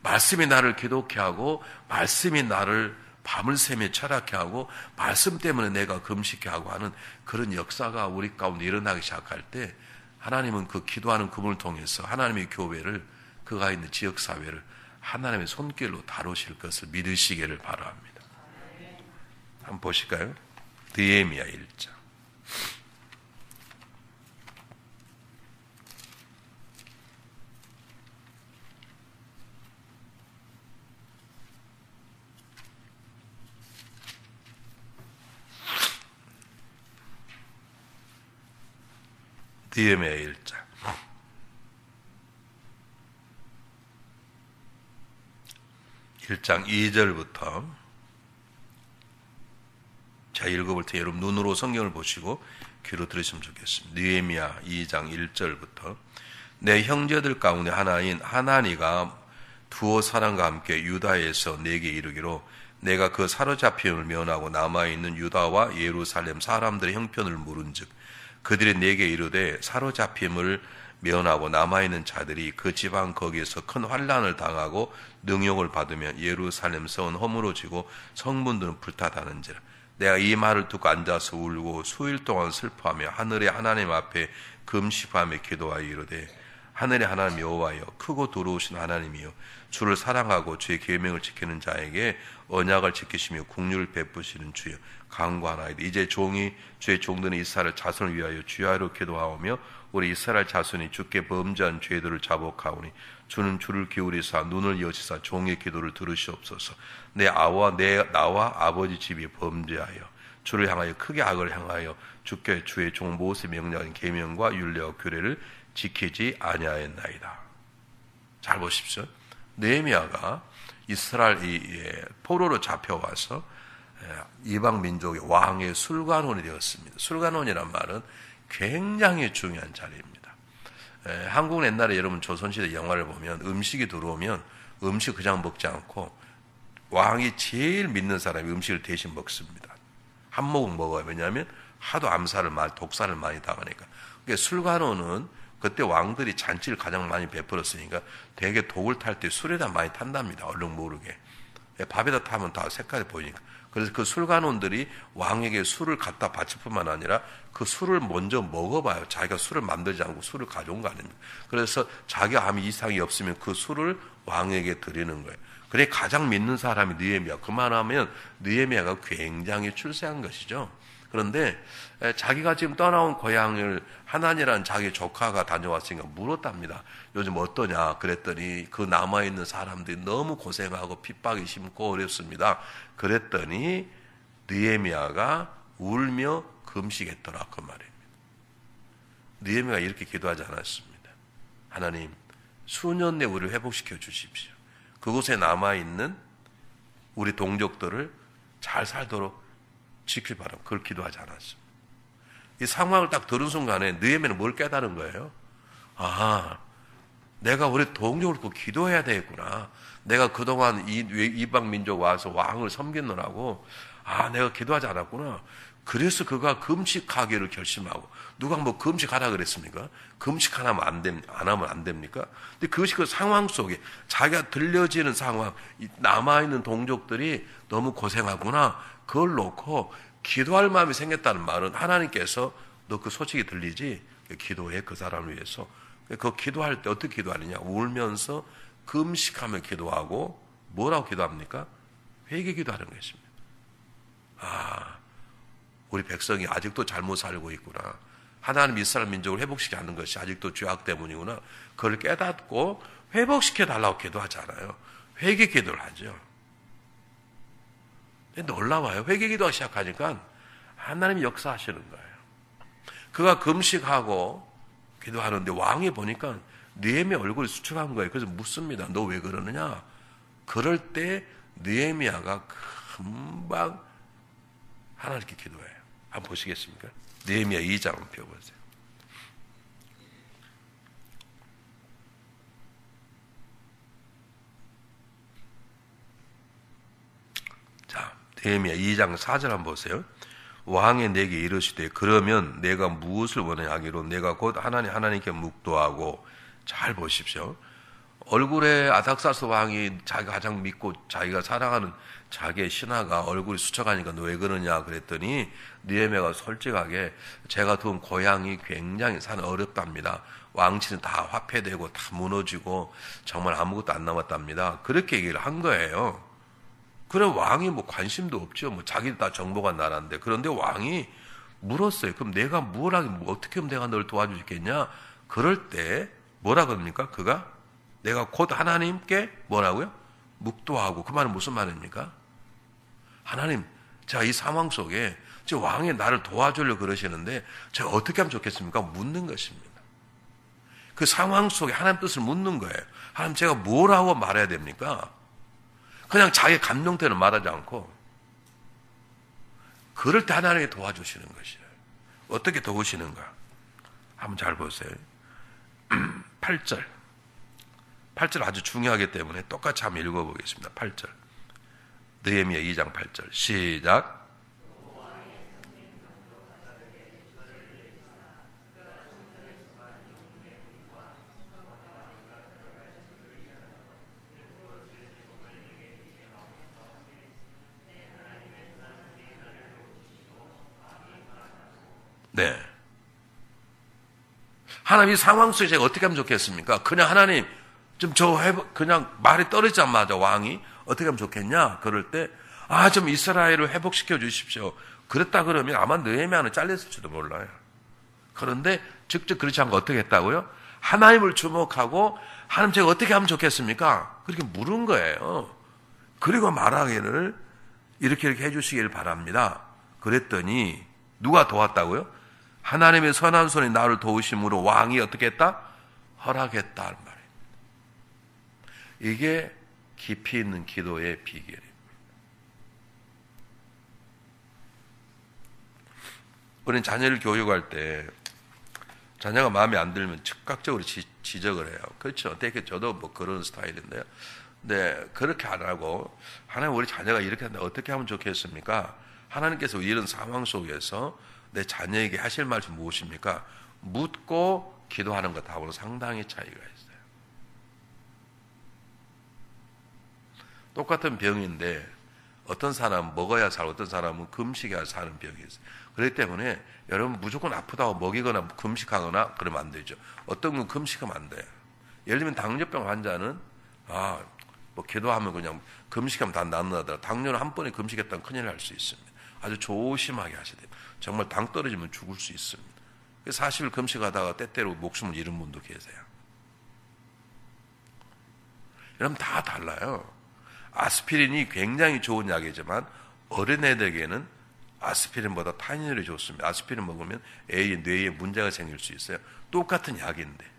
말씀이 나를 기도케 하고, 말씀이 나를 밤을 새며 철학케 하고, 말씀 때문에 내가 금식케 하고 하는 그런 역사가 우리 가운데 일어나기 시작할 때, 하나님은 그 기도하는 그분을 통해서 하나님의 교회를, 그가 있는 지역사회를 하나님의 손길로 다루실 것을 믿으시기를 바랍니다. 한번 보실까요? 느헤미야 1장. 느헤미야 1장. 1장 2절부터 제가 읽어볼 때 여러분 눈으로 성경을 보시고 귀로 들으시면 좋겠습니다. 느헤미야 2장 1절부터 내 형제들 가운데 하나인 하나니가 두어 사람과 함께 유다에서 내게 이르기로 내가 그 사로잡힘을 면하고 남아있는 유다와 예루살렘 사람들의 형편을 물은즉 그들이 내게 이르되 사로잡힘을 면하고 남아있는 자들이 그 지방 거기에서 큰 환난을 당하고 능욕을 받으며 예루살렘 성은 허물어지고 성문들은 불타다는지라. 내가 이 말을 듣고 앉아서 울고 수일 동안 슬퍼하며 하늘의 하나님 앞에 금식하며 기도하여 이르되 하늘의 하나님 여호와여 크고 두려우신 하나님이여 주를 사랑하고 주의 계명을 지키는 자에게 언약을 지키시며 국률을 베푸시는 주여 간구하나이다. 이제 종이 주의 종들은 이스라엘 자손을 위하여 주야로 기도하오며 우리 이스라엘 자손이 주께 범죄한 죄들을 자복하오니 주는 주를 기울이사 눈을 여시사 종의 기도를 들으시옵소서. 나와 아버지 집이 범죄하여 주를 향하여 크게 악을 행하여 주께 주의 종 모세 명령한 계명과 율례와 규례를 지키지 아니하였나이다. 잘 보십시오. 느헤미야가 이스라엘 포로로 잡혀와서 이방 민족의 왕의 술관원이 되었습니다. 술관원이란 말은 굉장히 중요한 자리입니다. 한국은 옛날에 여러분 조선시대 영화를 보면 음식이 들어오면 음식 그냥 먹지 않고 왕이 제일 믿는 사람이 음식을 대신 먹습니다. 한 모금 먹어요. 왜냐하면 하도 독살을 많이 당하니까. 그러니까 술관원은 그때 왕들이 잔치를 가장 많이 베풀었으니까 되게 독을 탈 때 술에다 많이 탄답니다. 얼른 모르게. 밥에다 타면 다 색깔이 보이니까. 그래서 그 술관원들이 왕에게 술을 갖다 바칠 뿐만 아니라 그 술을 먼저 먹어봐요. 자기가 술을 만들지 않고 술을 가져온 거 아닙니까? 그래서 자기가 아무 이상이 없으면 그 술을 왕에게 드리는 거예요. 그래 가장 믿는 사람이 느헤미야. 그만하면 느헤미야가 굉장히 출세한 것이죠. 그런데 자기가 지금 떠나온 고향을 하나니라는 자기 조카가 다녀왔으니까 물었답니다. 요즘 어떠냐? 그랬더니 그 남아있는 사람들이 너무 고생하고 핍박이 심고 어렵습니다. 그랬더니 느헤미야가 울며 금식했더라 그 말입니다. 느헤미야가 이렇게 기도하지 않았습니다. 하나님 수년 내에 우리를 회복시켜 주십시오. 그곳에 남아있는 우리 동족들을 잘 살도록 지킬 바람. 그걸 기도하지 않았습니다. 이 상황을 딱 들은 순간에 느헤미야는 뭘 깨달은 거예요? 내가 우리 동족을 꼭 기도해야 되겠구나. 내가 그동안 이방 민족 와서 왕을 섬기느라고 내가 기도하지 않았구나. 그래서 그가 금식하기를 결심하고, 누가 뭐 금식하라 그랬습니까? 금식 안 하면 안 됩니까? 근데 그것이 그 상황 속에 자기가 들려지는 상황, 남아있는 동족들이 너무 고생하구나. 그걸 놓고 기도할 마음이 생겼다는 말은 하나님께서 너 그 소식이 들리지? 기도해, 그 사람을 위해서. 그 기도할 때 어떻게 기도하느냐? 울면서 금식하며 기도하고, 뭐라고 기도합니까? 회개 기도하는 것입니다. 우리 백성이 아직도 잘못 살고 있구나. 하나님 이스라엘 민족을 회복시키지 않는 것이 아직도 죄악 때문이구나. 그걸 깨닫고 회복시켜달라고 기도하잖아요. 회개 기도를 하죠. 근데 놀라워요. 회개 기도가 시작하니까 하나님이 역사하시는 거예요. 그가 금식하고 기도하는데 왕이 보니까 느헤미야 얼굴이 수척한 거예요. 그래서 묻습니다. 너 왜 그러느냐? 그럴 때 느헤미야가 금방 하나님께 기도해요. 한번 보시겠습니까? 느헤미야 2장 한번 펴보세요. 자, 느헤미야 2장 4절 한번 보세요. 왕이 내게 이르시되 그러면 내가 무엇을 원하냐 하기로 내가 곧 하나님께 묵도하고. 잘 보십시오. 얼굴에 아닥사스 왕이 자기가 가장 믿고 자기가 사랑하는 자기의 신하가 얼굴이 수척하니까 너 왜 그러냐 그랬더니 느헤미야가 솔직하게 제가 둔 고향이 굉장히 사는 어렵답니다. 왕치는 다 화폐되고 다 무너지고 정말 아무것도 안 남았답니다. 그렇게 얘기를 한 거예요. 그럼 왕이 뭐 관심도 없죠. 뭐 자기들 다 정보가 나라인데. 그런데 왕이 물었어요. 그럼 내가 뭘 하긴 어떻게 하면 내가 널 도와주겠냐? 그럴 때 뭐라 그럽니까? 그가 내가 곧 하나님께 뭐라고요? 묵도하고. 그 말은 무슨 말입니까? 하나님, 제가 이 상황 속에 지금 왕이 나를 도와주려고 그러시는데 제가 어떻게 하면 좋겠습니까? 묻는 것입니다. 그 상황 속에 하나님 뜻을 묻는 거예요. 하나님, 제가 뭐라고 말해야 됩니까? 그냥 자기 감정대로 말하지 않고 그럴 때 하나님이 도와주시는 것이에요. 어떻게 도우시는가? 한번 잘 보세요. 8절 아주 중요하기 때문에 똑같이 한번 읽어보겠습니다. 8절 느헤미야 2장 8절 시작. 네. 하나님 이 상황 속에 제가 어떻게 하면 좋겠습니까? 그냥 하나님 그냥 말이 떨어지자마자 왕이 어떻게 하면 좋겠냐? 그럴 때 좀 이스라엘을 회복시켜 주십시오. 그랬다 그러면 아마 느헤미야는 잘렸을지도 몰라요. 그런데 직접 그렇지 않고 어떻게 했다고요? 하나님을 주목하고 하나님 제가 어떻게 하면 좋겠습니까? 그렇게 물은 거예요. 그리고 말하기를 이렇게 해주시길 바랍니다. 그랬더니 누가 도왔다고요? 하나님의 선한 손이 나를 도우심으로 왕이 어떻게 했다? 허락했다 할 말이에요. 이게 깊이 있는 기도의 비결입니다. 우리는 자녀를 교육할 때 자녀가 마음에 안 들면 즉각적으로 지적을 해요. 그렇죠. 되게 저도 뭐 그런 스타일인데요. 네, 그렇게 안 하고 하나님 우리 자녀가 이렇게 한다 어떻게 하면 좋겠습니까? 하나님께서 이런 상황 속에서 내 자녀에게 하실 말이 무엇입니까? 묻고 기도하는 것하고는 상당히 차이가 있어요. 똑같은 병인데 어떤 사람은 먹어야 살고 어떤 사람은 금식해야 사는 병이 있어요. 그렇기 때문에 여러분 무조건 아프다고 먹이거나 금식하거나 그러면 안 되죠. 어떤 건 금식하면 안 돼요. 예를 들면 당뇨병 환자는 뭐 기도하면 그냥 금식하면 다 낫는다더라. 당뇨는 한 번에 금식했다면 큰일 날 수 있습니다. 아주 조심하게 하셔야 돼요. 정말 당 떨어지면 죽을 수 있습니다. 40일 금식하다가 때때로 목숨을 잃은 분도 계세요. 여러분 다 달라요. 아스피린이 굉장히 좋은 약이지만 어린애들에게는 아스피린보다 타이니놀이 좋습니다. 아스피린 먹으면 뇌에 문제가 생길 수 있어요. 똑같은 약인데.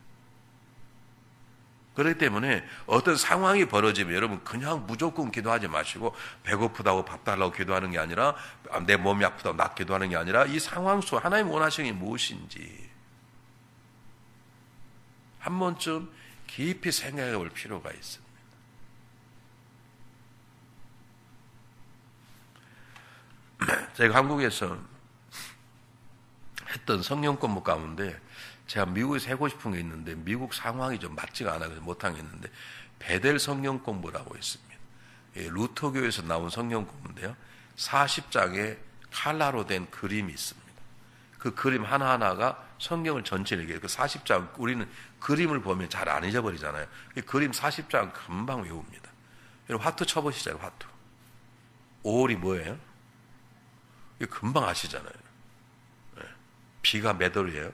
그렇기 때문에 어떤 상황이 벌어지면 여러분 그냥 무조건 기도하지 마시고 배고프다고 밥 달라고 기도하는 게 아니라 내 몸이 아프다고 나 기도하는 게 아니라 이 상황 속 하나님 원하시는 게 무엇인지 한 번쯤 깊이 생각해 볼 필요가 있습니다. 제가 한국에서 했던 성경 공부 가운데 제가 미국에서 하고 싶은 게 있는데 미국 상황이 좀 맞지가 않아서 못하겠는데 베델 성경 공부라고 있습니다. 루터교에서 나온 성경 공부인데요. 40장에 칼라로 된 그림이 있습니다. 그 그림 하나하나가 성경을 전체를 얘기해요. 그 40장, 우리는 그림을 보면 잘 안 잊어버리잖아요. 그림 40장 금방 외웁니다. 여러분, 화투 쳐보시잖아요, 화투. 5월이 뭐예요? 이거 금방 아시잖아요. 비가 몇 월이에요?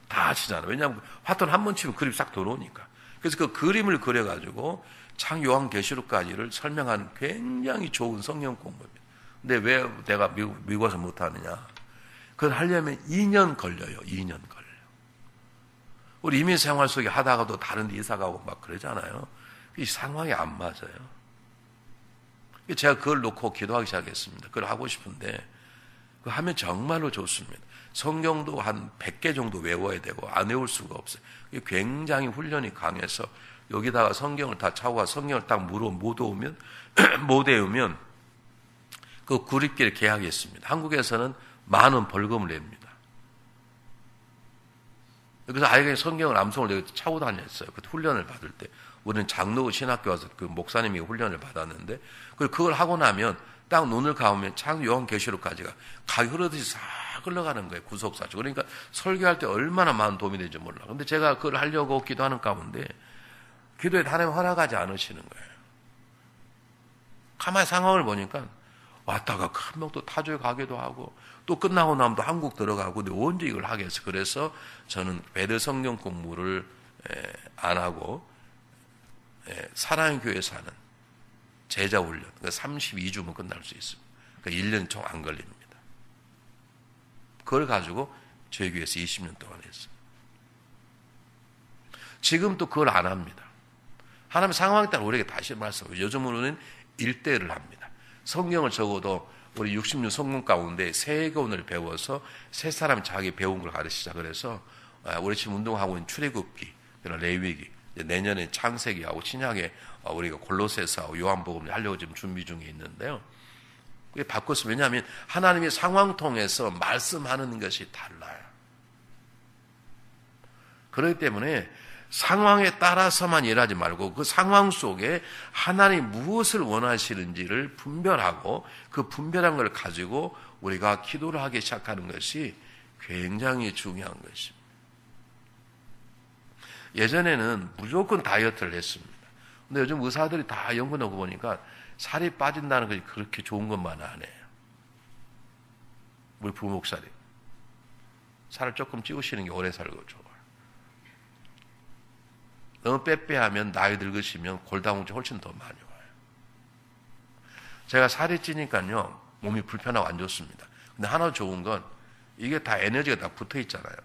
다 아시잖아요. 왜냐하면 화투는 한 번 치면 그림 싹 들어오니까. 그래서 그 그림을 그려가지고 창요한계시록까지를 설명하는 굉장히 좋은 성경 공부입니다. 근데 왜 내가 미국 와서 못하느냐? 그걸 하려면 2년 걸려요. 2년 걸려요. 우리 이민 생활 속에 하다가도 다른 데 이사 가고 막 그러잖아요. 이 상황이 안 맞아요. 제가 그걸 놓고 기도하기 시작했습니다. 그걸 하고 싶은데 그거 하면 정말로 좋습니다. 성경도 한 100개 정도 외워야 되고 안 외울 수가 없어요. 굉장히 훈련이 강해서 여기다가 성경을 다 차고 성경을 딱 못 외우면 못 외우면 그 구립기를 계약했습니다. 한국에서는 10,000원 벌금을 냅니다. 그래서 아이가 성경을 암송을 내가 차고 다녔어요. 그 훈련을 받을 때. 우리는 장로 신학교 와서 그 목사님이 훈련을 받았는데 그걸 하고 나면 딱 눈을 감으면 창 요한계시록까지가 가기 흐르듯이 싹 흘러가는 거예요. 구속사죠. 그러니까 설교할 때 얼마나 많은 도움이 되는지 몰라. 근데 제가 그걸 하려고 기도하는 가운데 기도에 하나님 허락하지 않으시는 거예요. 가만히 상황을 보니까 왔다가 한 명 또 타주에 가기도 하고 또 끝나고 나면 또 한국 들어가고 근데 언제 이걸 하겠어. 그래서 저는 베델 성경 공부를 안 하고 사랑의 교회에서 하는 제자 훈련, 그러니까 32주면 끝날 수 있습니다. 그러니까 1년 총 안 걸립니다. 그걸 가지고 저희 교회에서 20년 동안 했어요. 지금 또 그걸 안 합니다. 하나님 상황에 따라 우리에게 다시 말씀해요. 요즘은 우리는 1대1을 합니다. 성경을 적어도 우리 66 성경 가운데 세 권을 배워서 세 사람이 자기 배운 걸 가르치자. 그래서 우리 지금 운동하고 있는 출애굽기, 레위기, 내년에 창세기하고 신약에 우리가 골로새서하고 요한복음을 하려고 지금 준비 중에 있는데요. 그게 바꿨어요. 왜냐하면 하나님의 상황 통해서 말씀하는 것이 달라요. 그렇기 때문에 상황에 따라서만 일하지 말고 그 상황 속에 하나님 무엇을 원하시는지를 분별하고 그 분별한 걸 가지고 우리가 기도를 하기 시작하는 것이 굉장히 중요한 것입니다. 예전에는 무조건 다이어트를 했습니다. 근데 요즘 의사들이 다 연구하고 보니까 살이 빠진다는 것이 그렇게 좋은 것만 안 해요. 우리 부목살이. 살을 조금 찌우시는 게 오래 살고 좋아요. 너무 빼빼하면 나이 들으시면 골다공증 훨씬 더 많이 와요. 제가 살이 찌니까요, 몸이 불편하고 안 좋습니다. 근데 하나 좋은 건 이게 다 에너지가 다 붙어 있잖아요.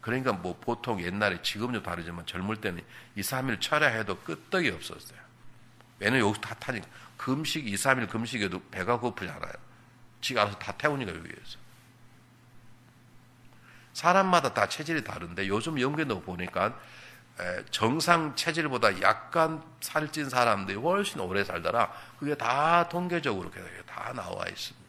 그러니까 뭐 보통 옛날에 지금도 다르지만 젊을 때는 2, 3일 철야해도 끄떡이 없었어요. 왜냐면 여기서 다 타니까. 금식 2, 3일 금식에도 배가 고프지 않아요. 지가 알아서 다 태우니까 여기에서. 사람마다 다 체질이 다른데 요즘 연구에도 보니까 정상 체질보다 약간 살찐 사람들이 훨씬 오래 살더라. 그게 다 통계적으로 다 나와 있습니다.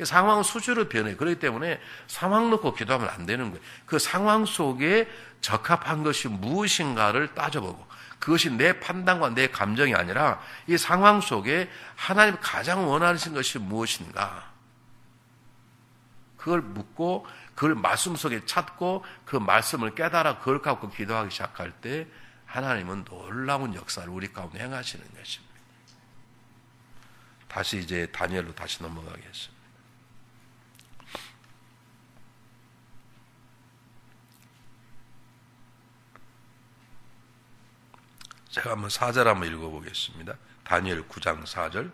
상황 수준으로 변해요. 그렇기 때문에 상황 놓고 기도하면 안 되는 거예요. 그 상황 속에 적합한 것이 무엇인가를 따져보고 그것이 내 판단과 내 감정이 아니라 이 상황 속에 하나님 가장 원하시는 것이 무엇인가 그걸 묻고 그걸 말씀 속에 찾고 그 말씀을 깨달아 그걸 갖고 기도하기 시작할 때 하나님은 놀라운 역사를 우리 가운데 행하시는 것입니다. 다시 이제 다니엘로 다시 넘어가겠습니다. 제가 한번 4절 한번 읽어보겠습니다. 다니엘 9장 4절.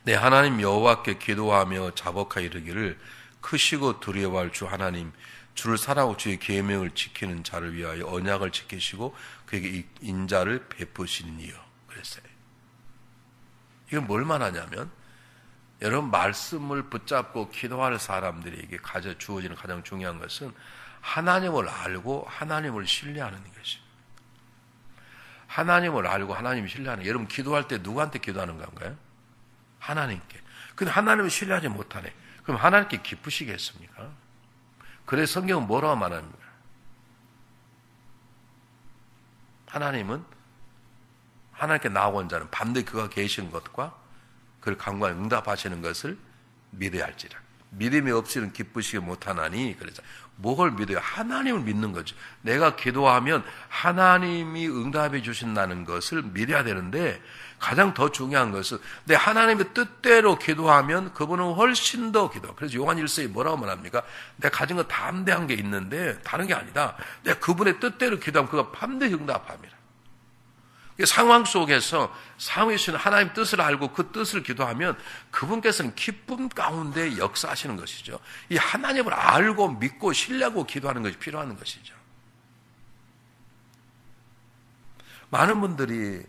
내 하나님 여호와께 기도하며 자복하여 이르기를 크시고 두려워할 주 하나님 주를 사랑하고 주의 계명을 지키는 자를 위하여 언약을 지키시고 그에게 인자를 베푸시니요. 그랬어요. 이건 뭘 말하냐면 여러분, 말씀을 붙잡고 기도할 사람들에게 주어지는 가장 중요한 것은 하나님을 알고 하나님을 신뢰하는 것입니다. 하나님을 알고 하나님을 신뢰하는, 여러분 기도할 때 누구한테 기도하는 건가요? 하나님께. 근데 하나님을 신뢰하지 못하네. 그럼 하나님께 기쁘시겠습니까? 그래서 성경은 뭐라고 말합니까? 하나님은 하나님께 나아온 자는 밤낮 그가 계신 것과 그를 간구하여 응답하시는 것을 믿어야 할지라. 믿음이 없이는 기쁘시게 못하나니. 그래서 뭘 믿어요? 하나님을 믿는 거죠. 내가 기도하면 하나님이 응답해 주신다는 것을 믿어야 되는데, 가장 더 중요한 것은 내 하나님의 뜻대로 기도하면 그분은 훨씬 더 그래서 요한 1서에 뭐라고 말합니까? 내가 가진 거 담대한 게 있는데 다른 게 아니다. 내가 그분의 뜻대로 기도하면 그가 반드시 응답합니다. 상황 속에서 상황에서는 하나님 뜻을 알고 그 뜻을 기도하면 그분께서는 기쁨 가운데 역사하시는 것이죠. 이 하나님을 알고 믿고 신뢰하고 기도하는 것이 필요한 것이죠. 많은 분들이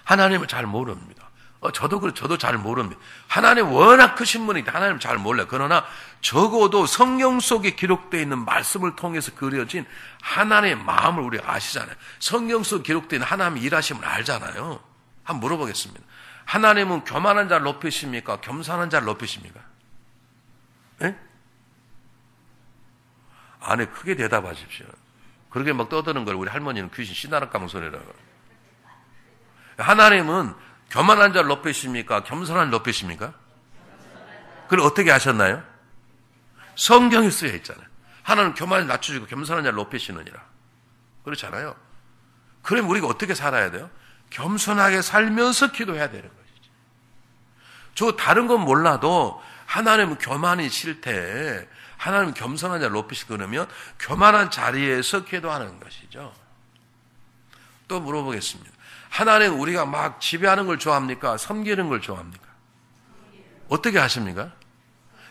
하나님을 잘 모릅니다. 저도 잘 모릅니다. 하나님 워낙 크신 분이기 하나님을 잘 몰라요. 그러나 적어도 성경 속에 기록되어 있는 말씀을 통해서 그려진 하나님의 마음을 우리가 아시잖아요. 성경 속에 기록되어 있는 하나님의 일하심을 알잖아요. 한번 물어보겠습니다. 하나님은 교만한 자를 높이십니까? 겸손한 자를 높이십니까? 네? 안에 크게 대답하십시오. 그렇게 막 떠드는 걸 우리 할머니는 귀신 씨나락 강소리라고. 하나님은 교만한 자를 높이십니까? 겸손한 자를 높이십니까? 그걸 어떻게 하셨나요? 성경에 쓰여 있잖아요. 하나는 교만을 낮추시고 겸손한 자를 높이시느니라. 그렇잖아요. 그럼 우리가 어떻게 살아야 돼요? 겸손하게 살면서 기도해야 되는 것이죠. 저 다른 건 몰라도 하나님은 교만이 싫대. 하나님은 겸손한 자를 높이시고 그러면 교만한 자리에서 기도하는 것이죠. 또 물어보겠습니다. 하나님 우리가 막 지배하는 걸 좋아합니까? 섬기는 걸 좋아합니까? 어떻게 하십니까?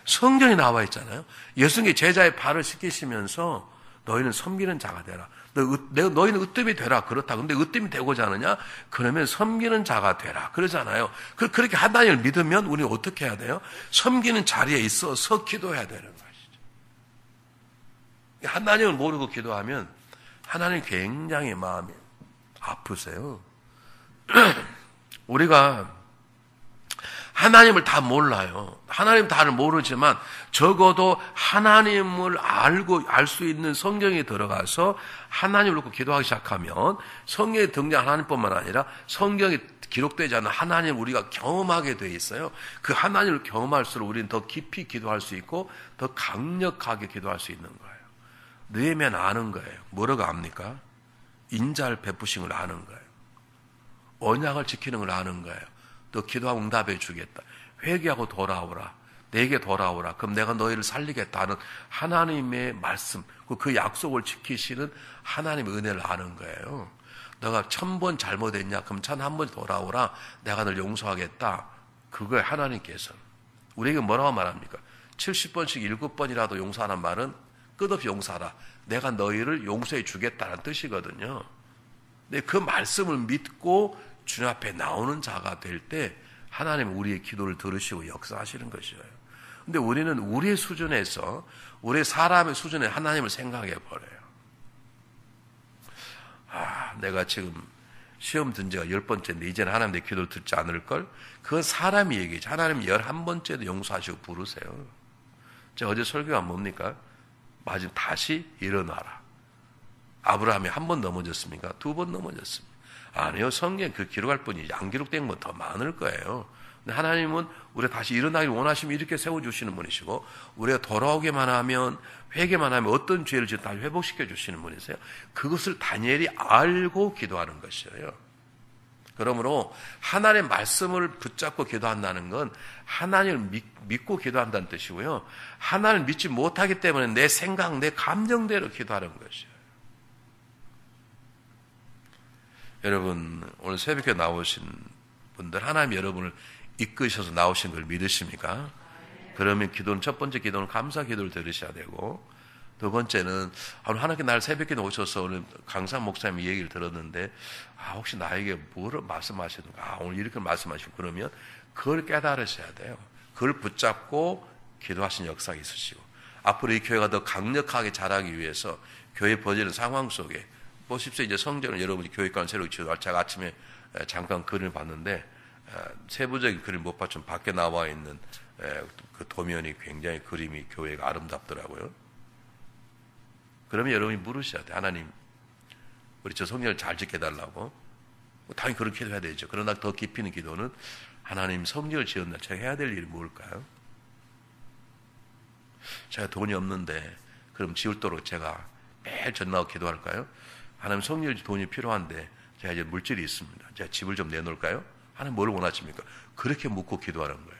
성경에 나와 있잖아요. 예수님이 제자의 발을 씻기시면서 너희는 섬기는 자가 되라. 너희는 으뜸이 되라. 그렇다. 근데 으뜸이 되고자 하느냐? 그러면 섬기는 자가 되라. 그러잖아요. 그렇게 하나님을 믿으면 우리는 어떻게 해야 돼요? 섬기는 자리에 있어서 기도해야 되는 것이죠. 하나님을 모르고 기도하면 하나님 굉장히 마음이 아프세요. 우리가 하나님을 다 몰라요. 하나님 다를 모르지만 적어도 하나님을 알 수 있는 성경에 들어가서 하나님을 놓고 기도하기 시작하면 성경에 등장한 하나님뿐만 아니라 성경에 기록되지 않은 하나님을 우리가 경험하게 돼 있어요. 그 하나님을 경험할수록 우리는 더 깊이 기도할 수 있고 더 강력하게 기도할 수 있는 거예요. 느헤미야는 아는 거예요. 뭐라고 압니까? 인자를 베푸신 걸 아는 거예요. 언약을 지키는 걸 아는 거예요. 너 기도하고 응답해 주겠다. 회개하고 돌아오라. 내게 돌아오라. 그럼 내가 너희를 살리겠다는 하나님의 말씀, 그 약속을 지키시는 하나님의 은혜를 아는 거예요. 너가 1000번 잘못했냐? 그럼 1001번 돌아오라. 내가 널 용서하겠다. 그거에 하나님께서 우리에게 뭐라고 말합니까? 70번씩 7번이라도 용서하는 말은 끝없이 용서하라. 내가 너희를 용서해 주겠다는 뜻이거든요. 근데 그 말씀을 믿고 주님 앞에 나오는 자가 될 때 하나님은 우리의 기도를 들으시고 역사하시는 것이에요. 근데 우리는 우리의 수준에서, 우리의 사람의 수준에 하나님을 생각해 버려요. 내가 지금 시험 든 지가 10번째인데 이제는 하나님 내 기도를 듣지 않을걸? 그건 사람이 얘기죠. 하나님 11번째도 용서하시고 부르세요. 제가 어제 설교가 뭡니까? 마지막 다시 일어나라. 아브라함이 1번 넘어졌습니까? 2번 넘어졌습니까? 아니요. 성경에 그 기록할 뿐이지 안 기록된 건 더 많을 거예요. 근데 하나님은 우리가 다시 일어나기를 원하시면 이렇게 세워주시는 분이시고, 우리가 돌아오기만 하면, 회개만 하면 어떤 죄를 지금 다시 회복시켜 주시는 분이세요. 그것을 다니엘이 알고 기도하는 것이에요. 그러므로 하나님의 말씀을 붙잡고 기도한다는 건 하나님을 믿고 기도한다는 뜻이고요. 하나님을 믿지 못하기 때문에 내 생각, 내 감정대로 기도하는 것이에요. 여러분, 오늘 새벽에 나오신 분들, 하나님 여러분을 이끄셔서 나오신 걸 믿으십니까? 그러면 기도는, 첫 번째 기도는 감사 기도를 들으셔야 되고, 두 번째는 오늘 하나님께 날 새벽에 오셔서 오늘 강사 목사님 얘기를 들었는데 혹시 나에게 뭐를 말씀하시는가? 오늘 이렇게 말씀하시고 그러면 그걸 깨달으셔야 돼요. 그걸 붙잡고 기도하신 역사가 있으시고 앞으로 이 교회가 더 강력하게 자라기 위해서 교회 벌어지는 상황 속에 보십시오. 이제 성전을 여러분이 교회관 새로 지어서 제가 아침에 잠깐 그림을 봤는데 세부적인 그림 못 봤지만 밖에 나와 있는 그 도면이 굉장히 그림이 교회가 아름답더라고요. 그러면 여러분이 물으셔야 돼. 하나님, 우리 저 성전을 잘 짓게해달라고. 당연히 그렇게 기도해야 되죠. 그러나 더 깊이 있는 기도는 하나님 성전을 지었나 제가 해야 될 일이 뭘까요? 제가 돈이 없는데 그럼 지을도록 제가 매일 전나고 기도할까요? 하나님 성전을 돈이 필요한데 제가 이제 물질이 있습니다. 제가 집을 좀 내놓을까요? 하나님 뭘 원하십니까? 그렇게 묻고 기도하는 거예요.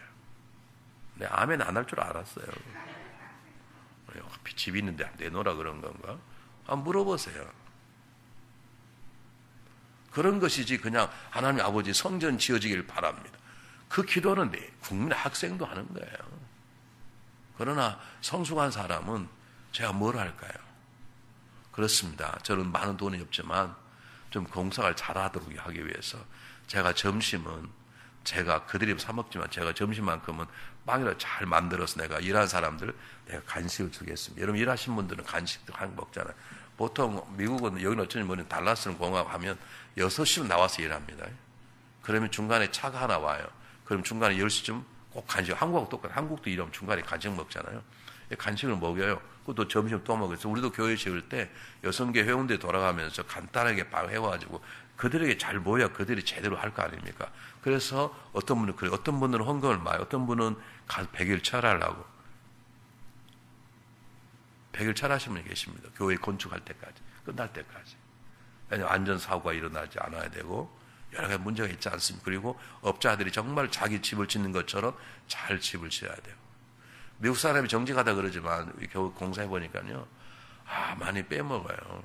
네, 아멘 안 할 줄 알았어요. 집이 있는데 내놓으라 그런 건가? 한번 물어보세요. 그런 것이지 그냥 하나님 아버지 성전 지어지길 바랍니다. 그 기도는 국민의 학생도 하는 거예요. 그러나 성숙한 사람은 제가 뭘 할까요? 그렇습니다. 저는 많은 돈이 없지만 좀 공사를 잘하도록 하기 위해서 제가 점심은 제가 그들이 사 먹지만 제가 점심만큼은 빵이라도 잘 만들어서 내가 일하는 사람들 내가 간식을 주겠습니다. 여러분 일하신 분들은 간식들 한국 먹잖아요. 보통 미국은 여기는 어쩐지 모르는 달라스는 공항하면 6시면 나와서 일합니다. 그러면 중간에 차가 하나 와요. 그럼 중간에 10시쯤 꼭 간식, 한국하고 똑같아요. 한국도 일하면 중간에 간식 먹잖아요. 간식을 먹여요. 그것도 점심 또 먹어요. 우리도 교회 지을 때 여성계 회원대 돌아가면서 간단하게 방 해와가지고 그들에게 잘 보여야 그들이 제대로 할 거 아닙니까? 그래서 어떤 분은 그래요. 어떤 분은 헌금을 많이, 어떤 분은 100일 철하려고. 100일 철하신 분이 계십니다. 교회 건축할 때까지, 끝날 때까지. 왜냐하면 안전사고가 일어나지 않아야 되고, 여러 가지 문제가 있지 않습니까? 그리고 업자들이 정말 자기 집을 짓는 것처럼 잘 집을 지어야 돼요. 미국 사람이 정직하다 그러지만, 겨우 공사해보니까요, 많이 빼먹어요.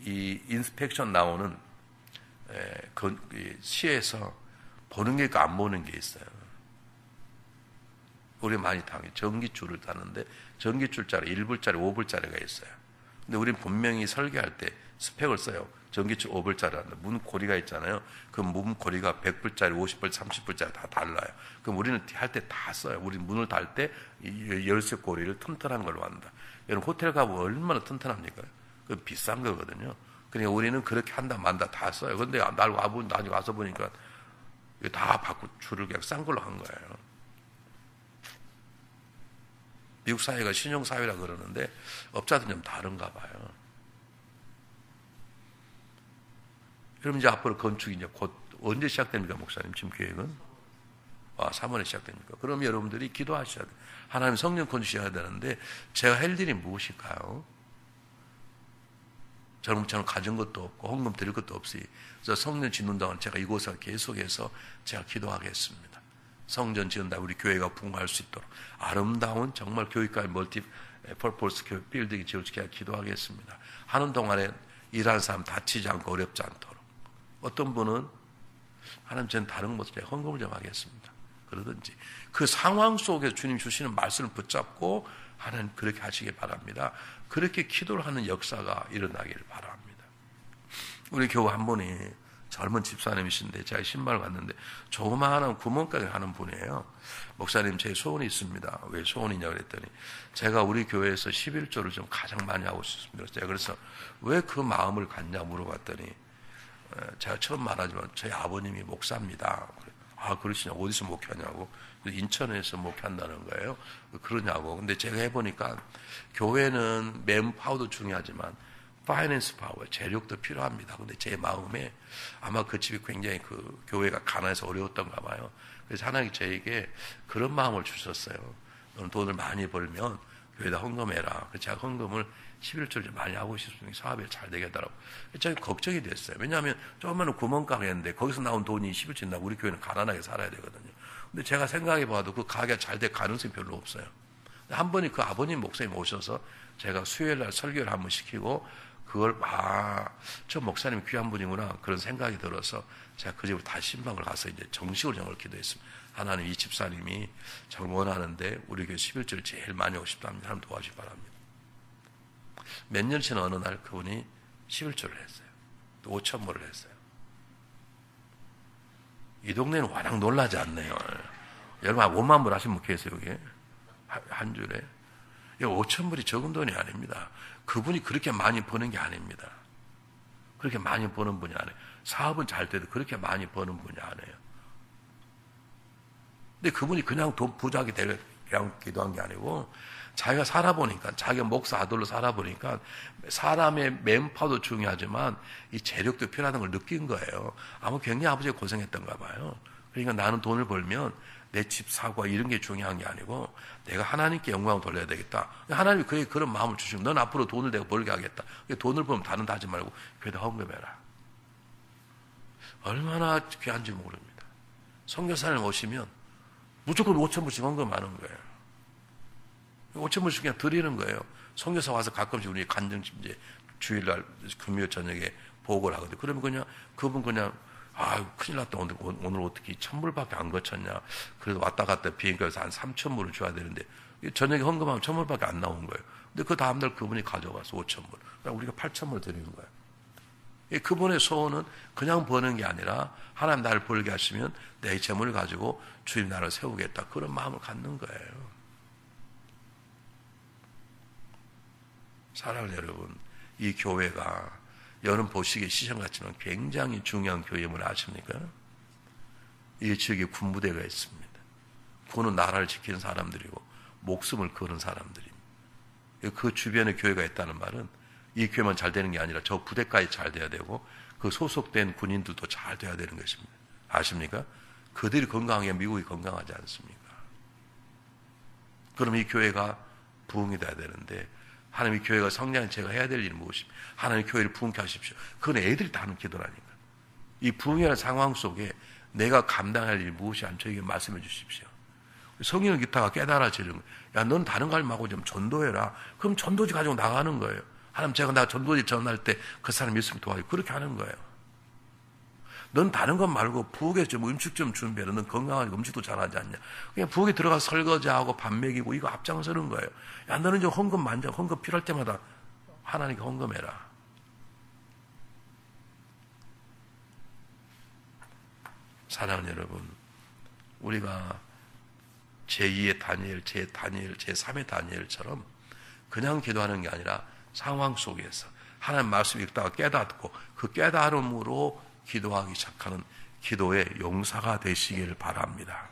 이 인스펙션 나오는 시에서 보는 게 있고 안 보는 게 있어요. 우리 많이 당해. 전기줄을 타는데 전기줄짜리 1불짜리 5불짜리가 있어요. 근데 우리는 분명히 설계할 때 스펙을 써요. 전기줄 5불짜리 문고리가 있잖아요. 그 문고리가 100불짜리 50불 30불짜리 다 달라요. 그럼 우리는 할 때 다 써요. 우리 문을 달 때 열쇠 고리를 튼튼한 걸로 한다. 여러분 호텔 가보면 얼마나 튼튼합니까? 그 비싼 거거든요. 그러니까 우리는 그렇게 한다 만다 다 써요. 근데 나중에 와서 보니까 다 바꾸 줄을 그냥 싼 걸로 한 거예요. 미국 사회가 신용사회라 그러는데 업자들은 좀 다른가 봐요. 여러분 이제 앞으로 건축이 이제 곧 언제 시작됩니까, 목사님? 지금 계획은? 3월에 시작됩니까? 그럼 여러분들이 기도하셔야 돼요. 하나님 성령 건축해야 되는데 제가 할 일이 무엇일까요? 저는 가진 것도 없고 헌금 드릴 것도 없이 그래서 성전 짓는 동안 제가 이곳을 계속해서 제가 기도하겠습니다. 성전 지은다 우리 교회가 부흥할 수 있도록 아름다운 정말 교육과의 멀티 퍼포스 교육 빌딩이 지어지게 기도하겠습니다. 하는 동안에 일하는 사람 다치지 않고 어렵지 않도록. 어떤 분은 하나님 저는 다른 것에 헌금을 좀 하겠습니다. 그러든지 그 상황 속에 주님 주시는 말씀을 붙잡고 하나님 그렇게 하시기 바랍니다. 그렇게 기도를 하는 역사가 일어나기를 바랍니다. 우리 교우 한 분이 젊은 집사님이신데 제가 신발을 갔는데 조그마한 구멍가게 하는 분이에요. 목사님 제 소원이 있습니다. 왜 소원이냐 그랬더니 제가 우리 교회에서 11조를 좀 가장 많이 하고 싶습니다. 제가 그래서 왜 그 마음을 갖냐 물어봤더니 제가 처음 말하지만 저희 아버님이 목사입니다. 그러시냐 어디서 목회하냐고 인천에서 목회한다는 거예요. 그러냐고. 근데 제가 해보니까 교회는 맨파워도 중요하지만 파이낸스 파워, 재력도 필요합니다. 근데 제 마음에 아마 그 집이 굉장히 그 교회가 가난해서 어려웠던가 봐요. 그래서 하나님이 저에게 그런 마음을 주셨어요. 너는 돈을 많이 벌면 교회에다 헌금해라. 그래서 제가 헌금을 11조를 좀 많이 하고 싶으니 사업이 잘 되겠더라고. 제가 걱정이 됐어요. 왜냐하면 조그마한 구멍가게 했는데 거기서 나온 돈이 11조 나고 우리 교회는 가난하게 살아야 되거든요. 근데 제가 생각해 봐도 그 가게가 잘 될 가능성이 별로 없어요. 한 번이 그 아버님 목사님 오셔서 제가 수요일 날 설교를 한번 시키고 그걸 저 목사님 귀한 분이구나 그런 생각이 들어서 제가 그 집으로 다시 신방을 가서 이제 정식으로 기도했습니다. 하나님 이 집사님이 정말 원하는데 우리 교회 11조를 제일 많이 오고 싶답니다. 하나님 도와주시기 바랍니다. 몇 년 전에 어느 날 그분이 11조를 했어요. 또 5천불을 했어요. 이 동네는 워낙 놀라지 않네요. 여러분 5만 불 하시면 계세요, 여기? 한 줄에. 5천불이 적은 돈이 아닙니다. 그분이 그렇게 많이 버는 게 아닙니다. 그렇게 많이 버는 분이 아니에요. 사업은 잘 돼도 그렇게 많이 버는 분이 아니에요. 근데 그분이 그냥 돈 부자게 되려 그냥 기도한 게 아니고 자기가 살아보니까, 자기가 목사 아들로 살아보니까 사람의 맨파도 중요하지만 이 재력도 필요하다는 걸 느낀 거예요. 아마 굉장히 아버지가 고생했던가 봐요. 그러니까 나는 돈을 벌면 내 집 사고 이런 게 중요한 게 아니고 내가 하나님께 영광을 돌려야 되겠다. 하나님이 그에게 그런 마음을 주시면 넌 앞으로 돈을 내가 벌게 하겠다. 돈을 벌면 다른 다 하지 말고 교회에다 헌금해라. 얼마나 귀한지 모릅니다. 선교사님 오시면 무조건 5천불씩 헌금하는 거예요. 5천불씩 그냥 드리는 거예요. 선교사 와서 가끔씩 우리 간증집 이제 주일날 금요 저녁에 보고를 하거든요. 그러면 그냥 그분 그냥 큰일 났다. 오늘 어떻게 1,000불밖에 안 거쳤냐. 그래도 왔다 갔다 비행기에서 한 3,000불을 줘야 되는데 저녁에 헌금하면 1,000불밖에 안 나온 거예요. 근데 그 다음날 그분이 가져가서 5,000불. 그러니까 우리가 8,000불 드리는 거예요. 그분의 소원은 그냥 버는 게 아니라 하나님 나를 벌게 하시면 내 재물을 가지고 주님 나라를 세우겠다. 그런 마음을 갖는 거예요. 사랑하는 여러분, 이 교회가 여러분 보시기에 시장 같지만 굉장히 중요한 교회임을 아십니까? 이 지역에 군부대가 있습니다. 군은 나라를 지키는 사람들이고 목숨을 거는 사람들입니다. 그 주변에 교회가 있다는 말은 이 교회만 잘 되는 게 아니라 저 부대까지 잘 돼야 되고 그 소속된 군인들도 잘 돼야 되는 것입니다. 아십니까? 그들이 건강해야 미국이 건강하지 않습니까? 그럼 이 교회가 부흥이 돼야 되는데 하나님 이 교회가 성장해 제가 해야 될 일은 무엇입니까? 하나님 교회를 부흥케 하십시오. 그건 애들이 다 하는 기도라니까. 이 부흥이라는 상황 속에 내가 감당할 일이 무엇이 안 저에게 말씀해 주십시오. 성령을 기타가 깨달아지는 거예요. 야, 넌 다른 거 말고 좀 전도해라. 그럼 전도지 가지고 나가는 거예요. 하나님 제가 나 전도지 전할 때 그 사람 있으면 도와요. 그렇게 하는 거예요. 넌 다른 것 말고 부엌에 좀 음식 좀 준비해라. 넌 건강하게 음식도 잘하지 않냐. 그냥 부엌에 들어가서 설거지하고 밥 먹이고 이거 앞장서는 거예요. 야, 너는 좀 헌금 필요할 때마다 하나님께 헌금해라. 사랑하는 여러분, 우리가 제2의 다니엘, 제3의 다니엘처럼 그냥 기도하는 게 아니라 상황 속에서 하나님 말씀 읽다가 깨닫고 그 깨달음으로 기도하기 시작하는 기도의 용사가 되시길 바랍니다.